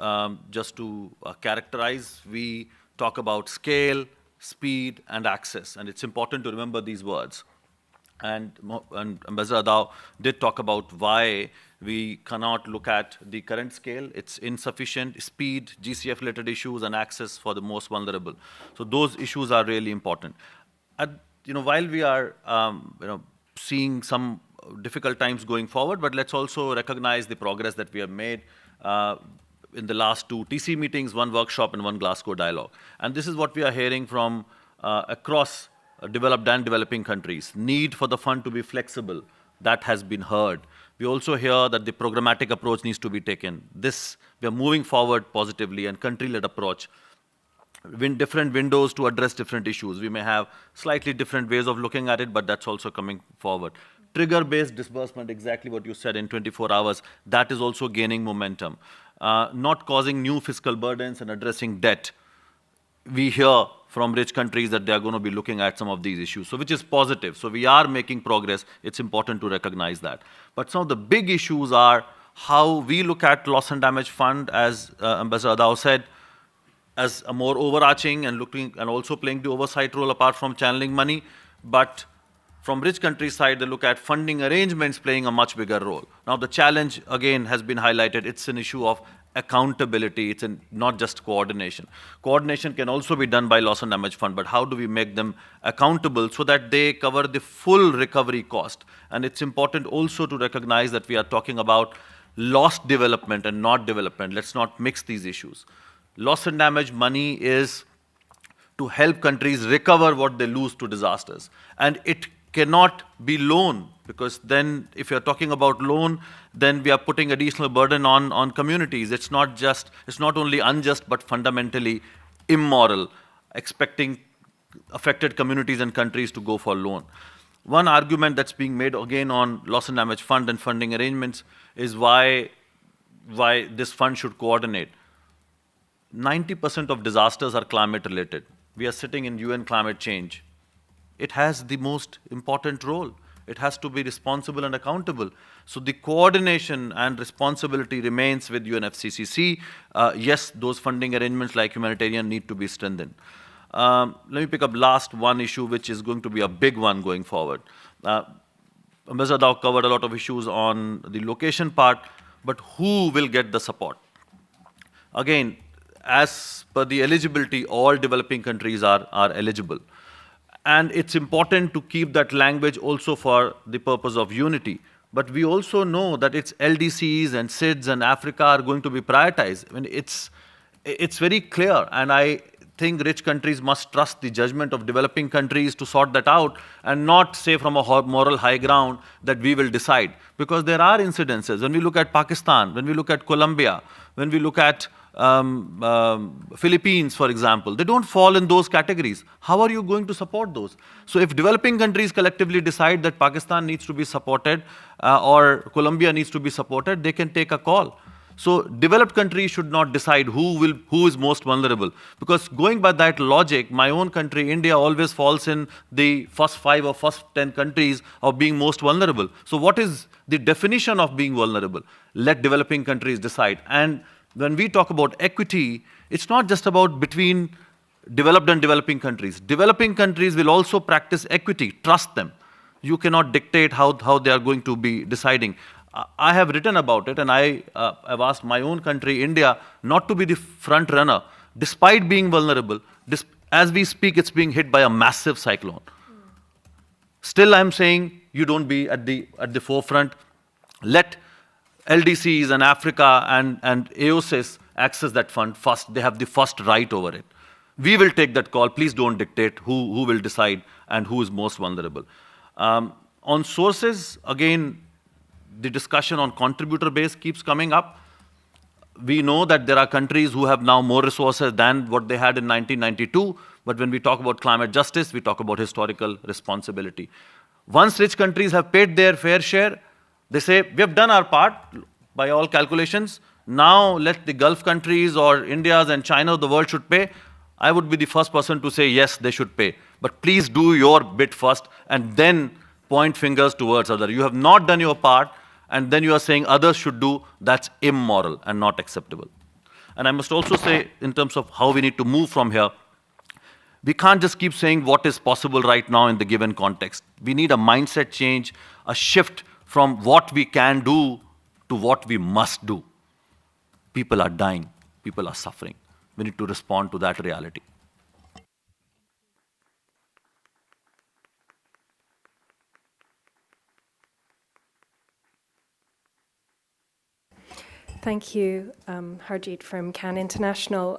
just to characterize, we talk about scale, speed, and access, and it's important to remember these words. And Ambassador Dao did talk about why we cannot look at the current scale. It's insufficient speed, GCF-related issues, and access for the most vulnerable. So those issues are really important. While we are seeing some difficult times going forward, but let's also recognize the progress that we have made in the last 2 TC meetings, 1 workshop, and 1 Glasgow dialogue. And this is what we are hearing from across developed and developing countries. Need for the fund to be flexible, that has been heard. We also hear that the programmatic approach needs to be taken. This, we are moving forward positively, and country-led approach. Different windows to address different issues. We may have slightly different ways of looking at it, but that's also coming forward. Trigger-based disbursement, exactly what you said, in 24 hours, that is also gaining momentum. Not causing new fiscal burdens and addressing debt. we hear from rich countries that they are going to be looking at some of these issues, so which is positive. So we are making progress. It's important to recognize that. But some of the big issues are how we look at loss and damage fund, as Ambassador Adao said, as a more overarching and looking and also playing the oversight role apart from channeling money. But from rich countries' side, they look at funding arrangements playing a much bigger role. Now the challenge again has been highlighted. It's an issue of accountability. It's not just coordination. Coordination can also be done by loss and damage fund, but how do we make them accountable so that they cover the full recovery cost? And it's important also to recognize that we are talking about lost development and not development. Let's not mix these issues. Loss and damage money is to help countries recover what they lose to disasters. And it cannot be loan, because then if you're talking about loan, then we are putting additional burden on communities. It's not only unjust, but fundamentally immoral, expecting affected communities and countries to go for loan. One argument that's being made again on loss and damage fund and funding arrangements is why this fund should coordinate. 90% of disasters are climate related. We are sitting in UN climate change. It has the most important role. It has to be responsible and accountable. So the coordination and responsibility remains with UNFCCC. Yes, those funding arrangements like humanitarian need to be strengthened. Let me pick up last one issue, which is going to be a big one going forward. Ambassador Adao covered a lot of issues on the location part, but who will get the support? Again, as per the eligibility, all developing countries are eligible. And it's important to keep that language also for the purpose of unity. But we also know that it's LDCs and CIDSE and Africa are going to be prioritized. I mean, it's very clear, and I think rich countries must trust the judgment of developing countries to sort that out and not say from a moral high ground that we will decide. Because there are incidences. When we look at Pakistan, when we look at Colombia, when we look at Philippines, for example, they don't fall in those categories. How are you going to support those? So if developing countries collectively decide that Pakistan needs to be supported or Colombia needs to be supported, they can take a call. So developed countries should not decide who is most vulnerable. Because going by that logic, my own country, India, always falls in the first 5 or first 10 countries of being most vulnerable. So what is the definition of being vulnerable? Let developing countries decide. And when we talk about equity, it's not just about between developed and developing countries. Developing countries will also practice equity. Trust them. You cannot dictate how they are going to be deciding. I have written about it, and I have asked my own country, India, not to be the front runner, despite being vulnerable. As we speak, it's being hit by a massive cyclone. Still, I'm saying you don't be at the forefront. Let LDCs and Africa and AOSIS access that fund first. They have the first right over it. We will take that call. Please don't dictate who will decide and who is most vulnerable. On sources, again, the discussion on contributor base keeps coming up. We know that there are countries who have now more resources than what they had in 1992. But when we talk about climate justice, we talk about historical responsibility. Once rich countries have paid their fair share, they say, we have done our part by all calculations. Now let the Gulf countries or India's and China of the world should pay. I would be the first person to say, yes, they should pay. But please do your bit first and then point fingers towards others. You have not done your part and then you are saying others should do. That's immoral and not acceptable. And I must also say, in terms of how we need to move from here, we can't just keep saying what is possible right now in the given context. We need a mindset change, a shift from what we can do to what we must do. People are dying. People are suffering. We need to respond to that reality. Thank you, Harjeet from Can International.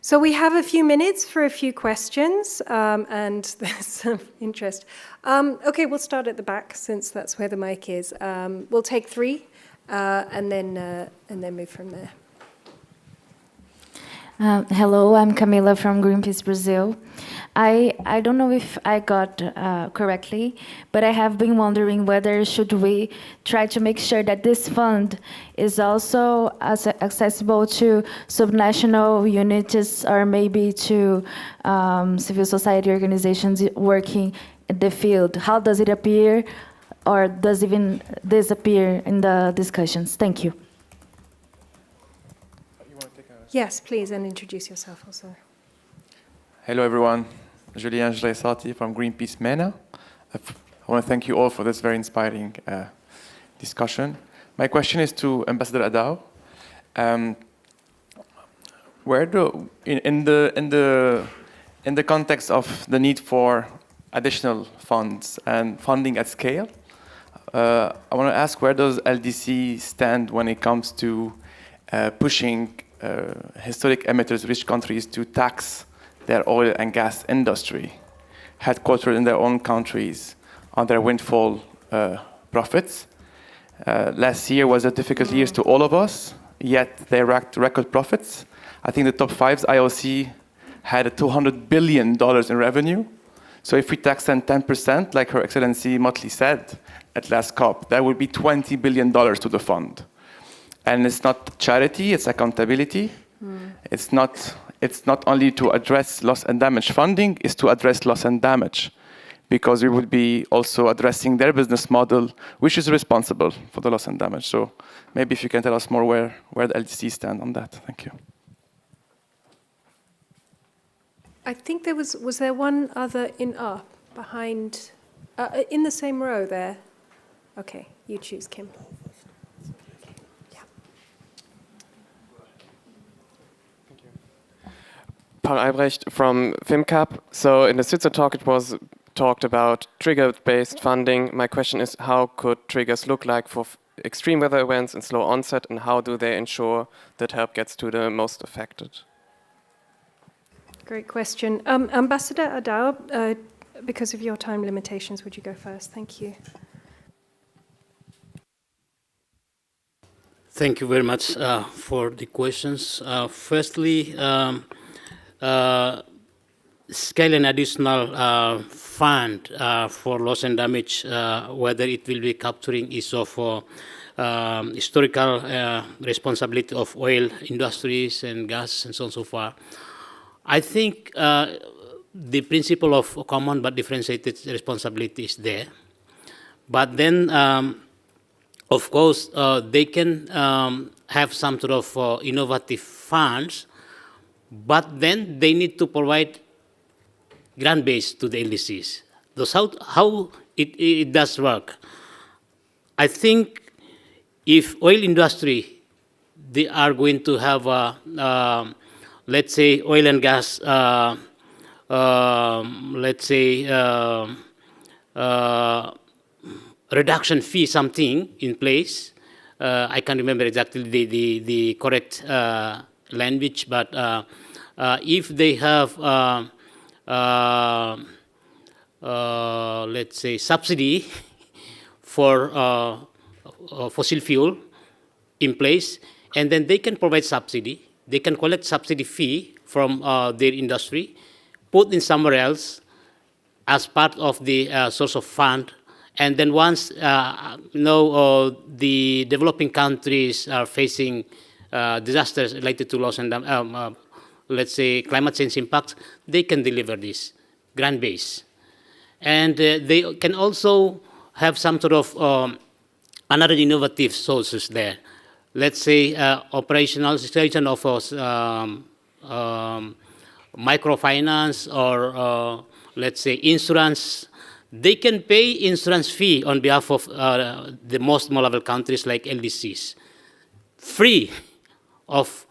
So we have a few minutes for a few questions, and there's some interest. Okay, we'll start at the back, since that's where the mic is. We'll take 3, and then move from there. Hello, I'm Camila from Greenpeace Brazil. I don't know if I got correctly, but I have been wondering whether should we try to make sure that this fund is also accessible to subnational units or maybe to civil society organizations working in the field. How does it appear, or does it even disappear in the discussions? Thank you. Yes, please, and introduce yourself also. Hello, everyone. Julien Jresati from Greenpeace MENA. I want to thank you all for this very inspiring discussion. My question is to Ambassador Adao. In the context of the need for additional funds and funding at scale, I want to ask, where does LDC stand when it comes to pushing historic emitters, rich countries, to tax their oil and gas industry, headquartered in their own countries, on their windfall profits? Last year was a difficult year to all of us, yet they racked record profits. I think the top five's IOC had $200 billion in revenue. So if we tax them 10%, like Her Excellency Motley said at last COP, that would be $20 billion to the fund. And it's not charity, it's accountability. It's not only to address loss and damage funding, it's to address loss and damage, because we would be also addressing their business model, which is responsible for the loss and damage. So maybe if you can tell us more where the LDC stand on that. Thank you. I think there was there one other behind, in the same row there? Okay, you choose, Kim. Paul Albrecht from FIMCAP. So in the CIDSE talk, it was talked about trigger-based funding. My question is, how could triggers look like for extreme weather events and slow onset, and how do they ensure that help gets to the most affected? Great question. Ambassador Adao, because of your time limitations, would you go first? Thank you. Thank you very much for the questions. Firstly, scale an additional fund for loss and damage, whether it will be capturing issue of historical responsibility of oil industries and gas and so on and so forth. I think the principle of common but differentiated responsibility is there. But then, of course, they can have some sort of innovative funds, but then they need to provide grant base to the LDCs. Thus, how it does work. I think if oil industry, they are going to have let's say oil and gas, let's say reduction fee something in place. I can't remember exactly the correct language, but if they have, let's say, subsidy for fossil fuel in place, and then they can provide subsidy. They can collect subsidy fee from their industry, put in somewhere else as part of the source of fund. And then once the developing countries are facing disasters related to loss and let's say climate change impacts, they can deliver this grant base. And they can also have some sort of another innovative sources there. Let's say operational situation of microfinance or let's say insurance. They can pay insurance fee on behalf of the most level countries like LDCs, free of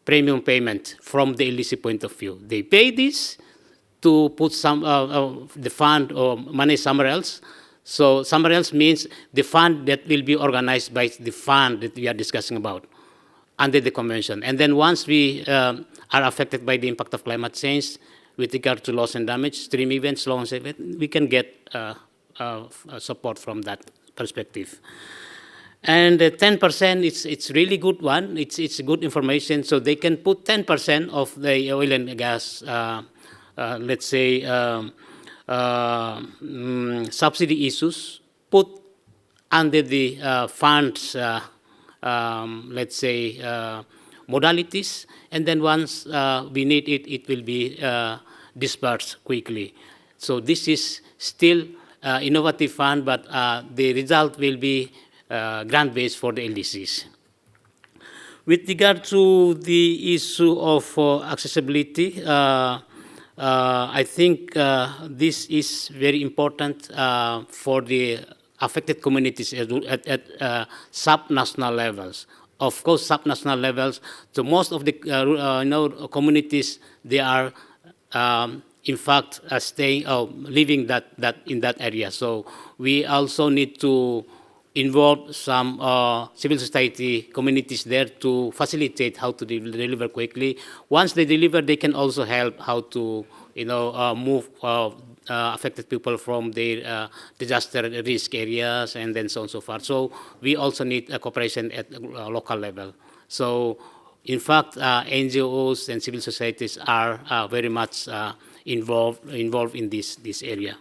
premium payment from the LDC point of view. They pay this to put some the fund or money somewhere else. So somewhere else means the fund that will be organized by the fund that we are discussing about under the convention. And then once we are affected by the impact of climate change with regard to loss and damage, extreme events, slow onset events, we can get support from that perspective. And 10%, it's really good one. It's good information. So they can put 10% of the oil and gas let's say, subsidy issues put under the funds, let's say, modalities, and then once we need it, it will be dispersed quickly. So this is still innovative fund, but the result will be grant-based for the LDCs. With regard to the issue of accessibility, I think this is very important for the affected communities at sub-national levels. Of course, sub-national levels, so most of the communities, they are in fact staying, living in that area. So we also need to involve some civil society communities there to facilitate how to deliver quickly. Once they deliver, they can also help how to move affected people from their disaster risk areas, and then so on and so forth. So we also need cooperation at local level. So in fact, NGOs and civil societies are very much involved in this area.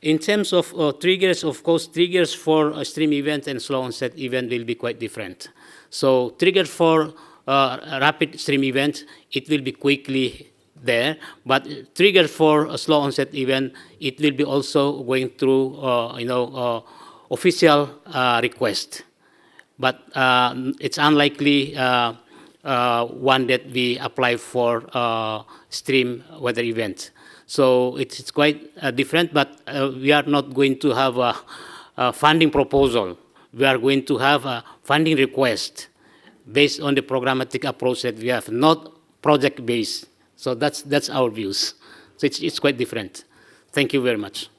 In terms of triggers, of course, triggers for extreme events and slow onset event will be quite different. So trigger for rapid extreme event, it will be quickly there, but trigger for a slow onset event, it will be also going through official request. But it's unlikely one that we apply for extreme weather event. So it's quite different, but we are not going to have a funding proposal. We are going to have a funding request based on the programmatic approach that we have, not project-based. So that's our views. So it's quite different. Thank you very much.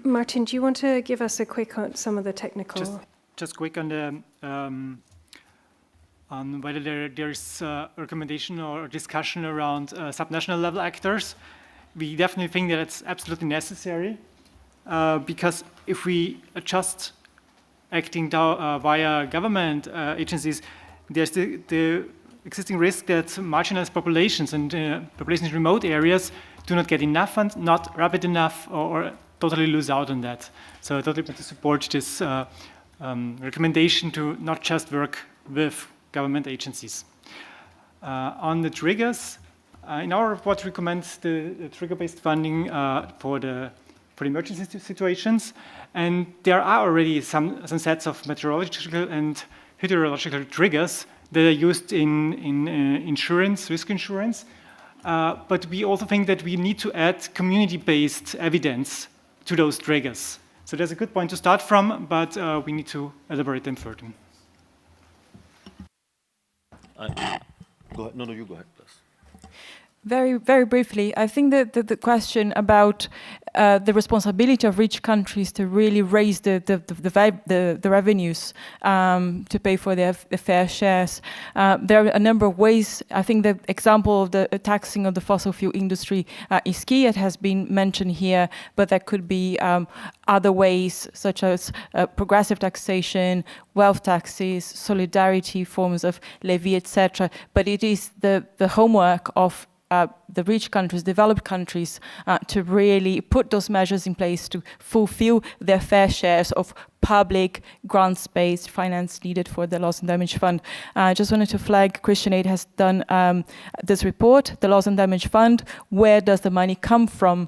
Martin, do you want to give us a quick on some of the technical? Just quick on the on whether there is a recommendation or discussion around subnational level actors. We definitely think that it's absolutely necessary because if we adjust acting via government agencies, there's the existing risk that marginalized populations and populations in remote areas do not get enough and not rapid enough or totally lose out on that. So I totally want to support this recommendation to not just work with government agencies. On the triggers, in our report, we recommend the trigger-based funding for emergency situations, and there are already some sets of meteorological and hydrological triggers that are used in insurance, risk insurance. But we also think that we need to add community-based evidence to those triggers. So there's a good point to start from, but we need to elaborate them further. Go ahead. No, you go ahead, please. Very, very briefly, I think that the question about the responsibility of rich countries to really raise the revenues to pay for their fair shares. There are a number of ways. I think the example of the taxing of the fossil fuel industry is key. It has been mentioned here, but there could be other ways, such as progressive taxation, wealth taxes, solidarity, forms of levy, etc. But it is the homework of the rich countries, developed countries, to really put those measures in place to fulfill their fair shares of public grants-based finance needed for the Loss and Damage Fund. I just wanted to flag ActionAid has done this report, the Loss and Damage Fund. Where does the money come from?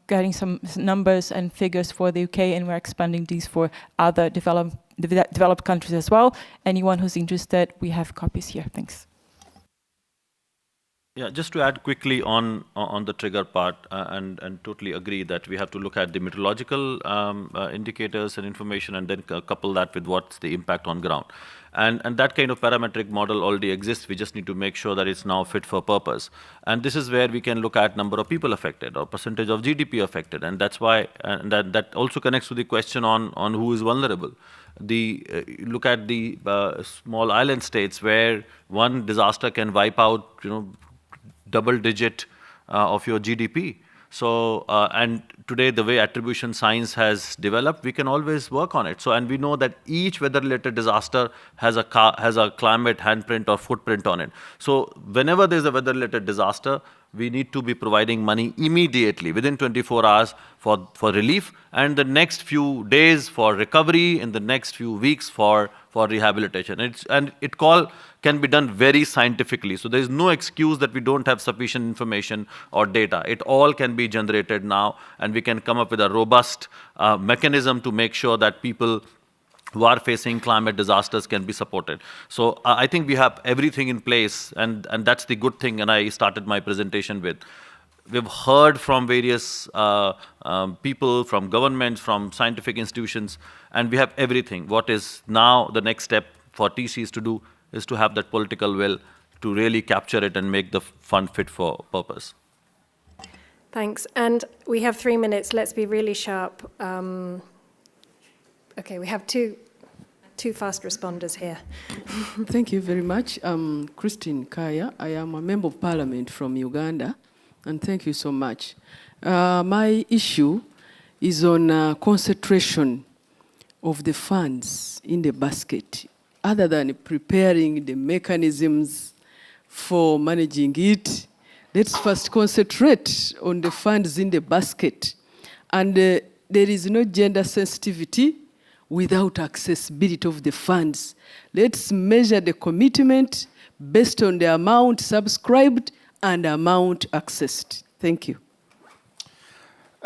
Getting some numbers and figures for the UK, and we're expanding these for other developed countries as well. Anyone who's interested, we have copies here. Thanks. Yeah, just to add quickly on the trigger part, and totally agree that we have to look at the meteorological indicators and information, and then couple that with what's the impact on ground. And that kind of parametric model already exists. We just need to make sure that it's now fit for purpose. And this is where we can look at number of people affected or percentage of GDP affected. And that's why, and that also connects to the question on who is vulnerable. Look at the small island states where one disaster can wipe out, double digit of your GDP. So, and today the way attribution science has developed, we can always work on it. So, and we know that each weather-related disaster has a climate handprint or footprint on it. So, whenever there's a weather-related disaster, we need to be providing money immediately, within 24 hours for relief, and the next few days for recovery, in the next few weeks for rehabilitation. It can be done very scientifically. So there is no excuse that we don't have sufficient information or data. It all can be generated now, and we can come up with a robust mechanism to make sure that people who are facing climate disasters can be supported. So I think we have everything in place, and that's the good thing, and I started my presentation with. We've heard from various people, from governments, from scientific institutions, and we have everything. What is now the next step for TCs to do is to have that political will to really capture it and make the fund fit for purpose. Thanks. And we have 3 minutes. Let's be really sharp. Okay, we have two fast responders here. Thank you very much. I'm Christine Kaya. I am a member of parliament from Uganda, and thank you so much. My issue is on concentration of the funds in the basket. Other than preparing the mechanisms for managing it, let's first concentrate on the funds in the basket. And there is no gender sensitivity without accessibility of the funds. Let's measure the commitment based on the amount subscribed and amount accessed. Thank you.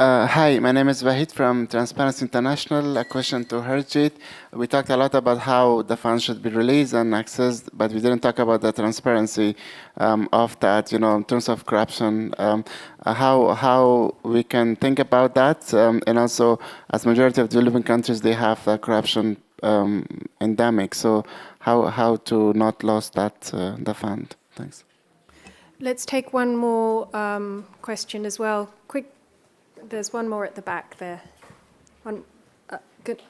Hi, my name is Vahid from Transparency International. A question to Harjeet. We talked a lot about how the funds should be released and accessed, but we didn't talk about the transparency of that, in terms of corruption, how we can think about that, and also, as majority of developing countries, they have corruption endemic. So how to not lose that, the fund? Thanks. Let's take one more question as well. Quick. There's one more at the back there. Good.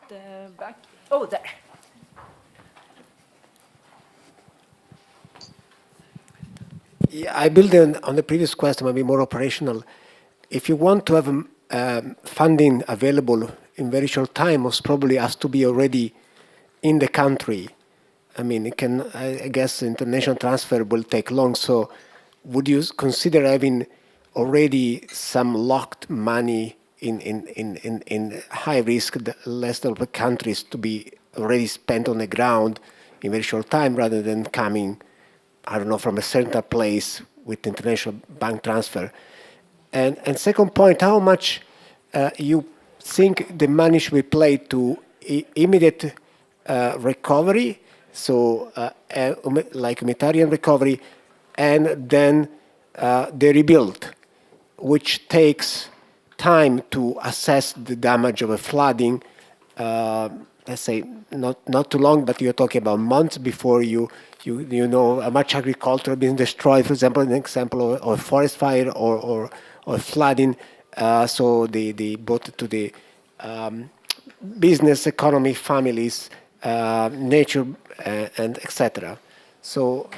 The back. Oh, there. Yeah, I build on the previous question, maybe more operational. If you want to have funding available in very short time, most probably has to be already in the country. I mean, I guess international transfer will take long. So would you consider having already some locked money in high risk, less developed countries to be already spent on the ground in very short time rather than coming, I don't know, from a certain place with international bank transfer? And second point, how much you think the money should be played to immediate recovery, so like humanitarian recovery, and then the rebuild, which takes time to assess the damage of a flooding, let's say not too long, but you're talking about months before you know how much agriculture has been destroyed, for example, an example of a forest fire or flooding, so both to the business, economy, families, nature, and etc. So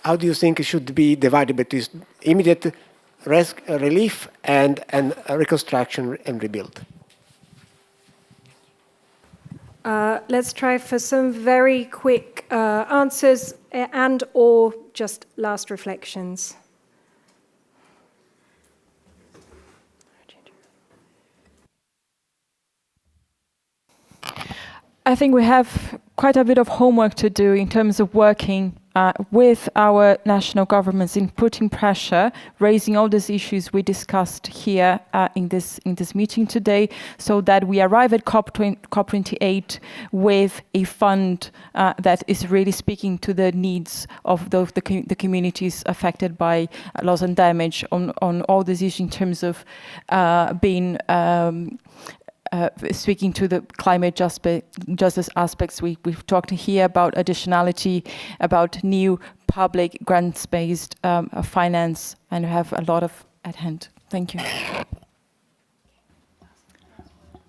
how do you think it should be divided between immediate relief and reconstruction and rebuild? Let's try for some very quick answers and or just last reflections. I think we have quite a bit of homework to do in terms of working with our national governments in putting pressure, raising all these issues we discussed here in this meeting today, so that we arrive at COP28 with a fund that is really speaking to the needs of the communities affected by loss and damage on all these issues in terms of being speaking to the climate justice aspects. We've talked here about additionality, about new public grants-based finance, and we have a lot of at hand. Thank you.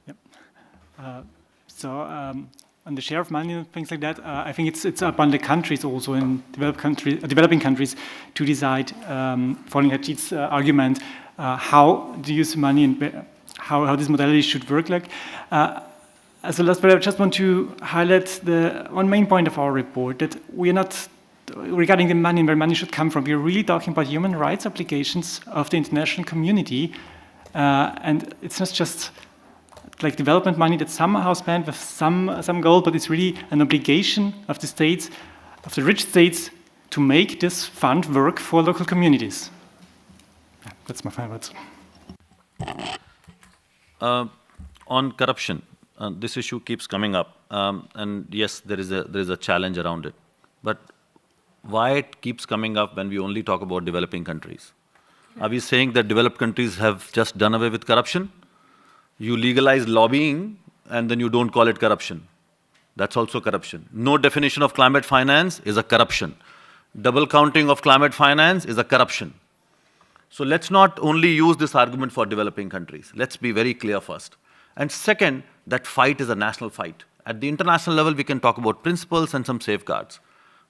Yep. So the share of money and things like that, I think it's up on the countries also in developing countries to decide, following Harjeet's argument, how to use money and how this modality should work like. As a last, but I just want to highlight the one main point of our report, that we are not, regarding the money and where money should come from, we are really talking about human rights obligations of the international community. And it's not just like development money that's somehow spent with some goal, but it's really an obligation of the states, of the rich states, to make this fund work for local communities. Yeah, that's my final words. On corruption, this issue keeps coming up, and yes, there is a challenge around it. But why it keeps coming up when we only talk about developing countries? Are we saying that developed countries have just done away with corruption? You legalize lobbying and then you don't call it corruption. That's also corruption. No definition of climate finance is a corruption. Double counting of climate finance is a corruption. So let's not only use this argument for developing countries. Let's be very clear first. And second, that fight is a national fight. At the international level, we can talk about principles and some safeguards.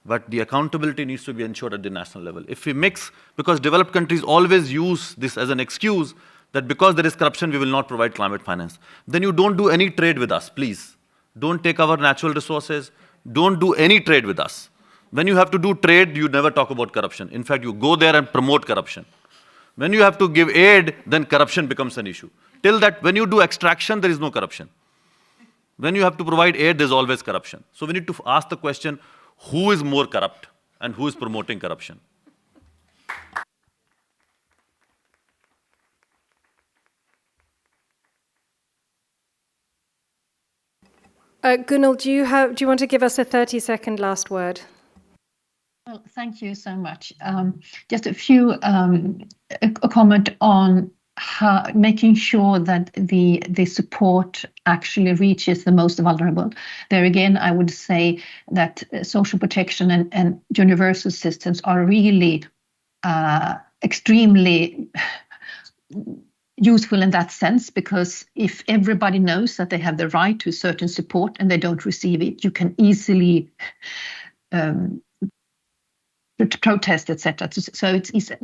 But the accountability needs to be ensured at the national level. If we mix, because developed countries always use this as an excuse that because there is corruption, we will not provide climate finance. Then you don't do any trade with us, please. Don't take our natural resources. Don't do any trade with us. When you have to do trade, you never talk about corruption. In fact, you go there and promote corruption. When you have to give aid, then corruption becomes an issue. Till that, when you do extraction, there is no corruption. When you have to provide aid, there's always corruption. So we need to ask the question, who is more corrupt and who is promoting corruption? Gunnel, do you want to give us a 30-second last word? Well, thank you so much. Just a few a comment on how making sure that the support actually reaches the most vulnerable. There again, I would say that social protection and universal systems are really extremely useful in that sense, because if everybody knows that they have the right to certain support and they don't receive it, you can easily protest, etc. So it's easy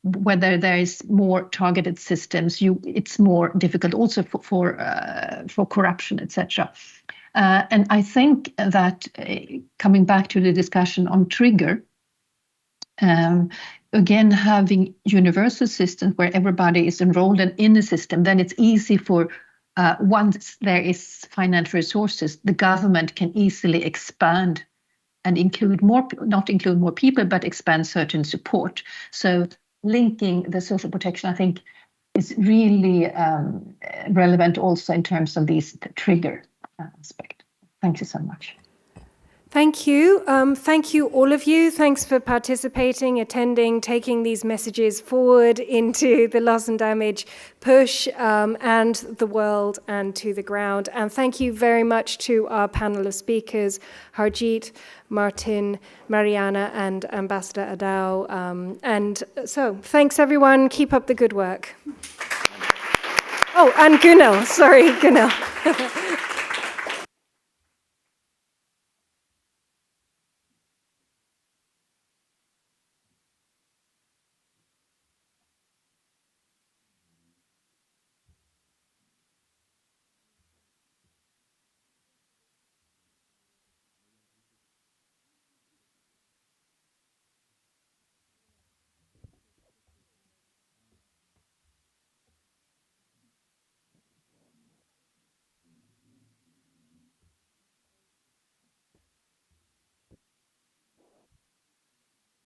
whether there is more targeted systems, it's more difficult also for corruption, etc. And I think that coming back to the discussion on trigger, again, having universal systems where everybody is enrolled and in the system, then it's easy for once there is financial resources, the government can easily expand and include more, not include more people, but expand certain support. So linking the social protection, I think, is really relevant also in terms of these trigger aspect. Thank you so much. Thank you. Thank you, all of you. Thanks for participating, attending, taking these messages forward into the loss and damage push and the world and to the ground. And thank you very much to our panel of speakers, Harjeet, Martin, Mariana, and Ambassador Adao. And so thanks, everyone. Keep up the good work. Oh, and Gunnel. Sorry, Gunnel.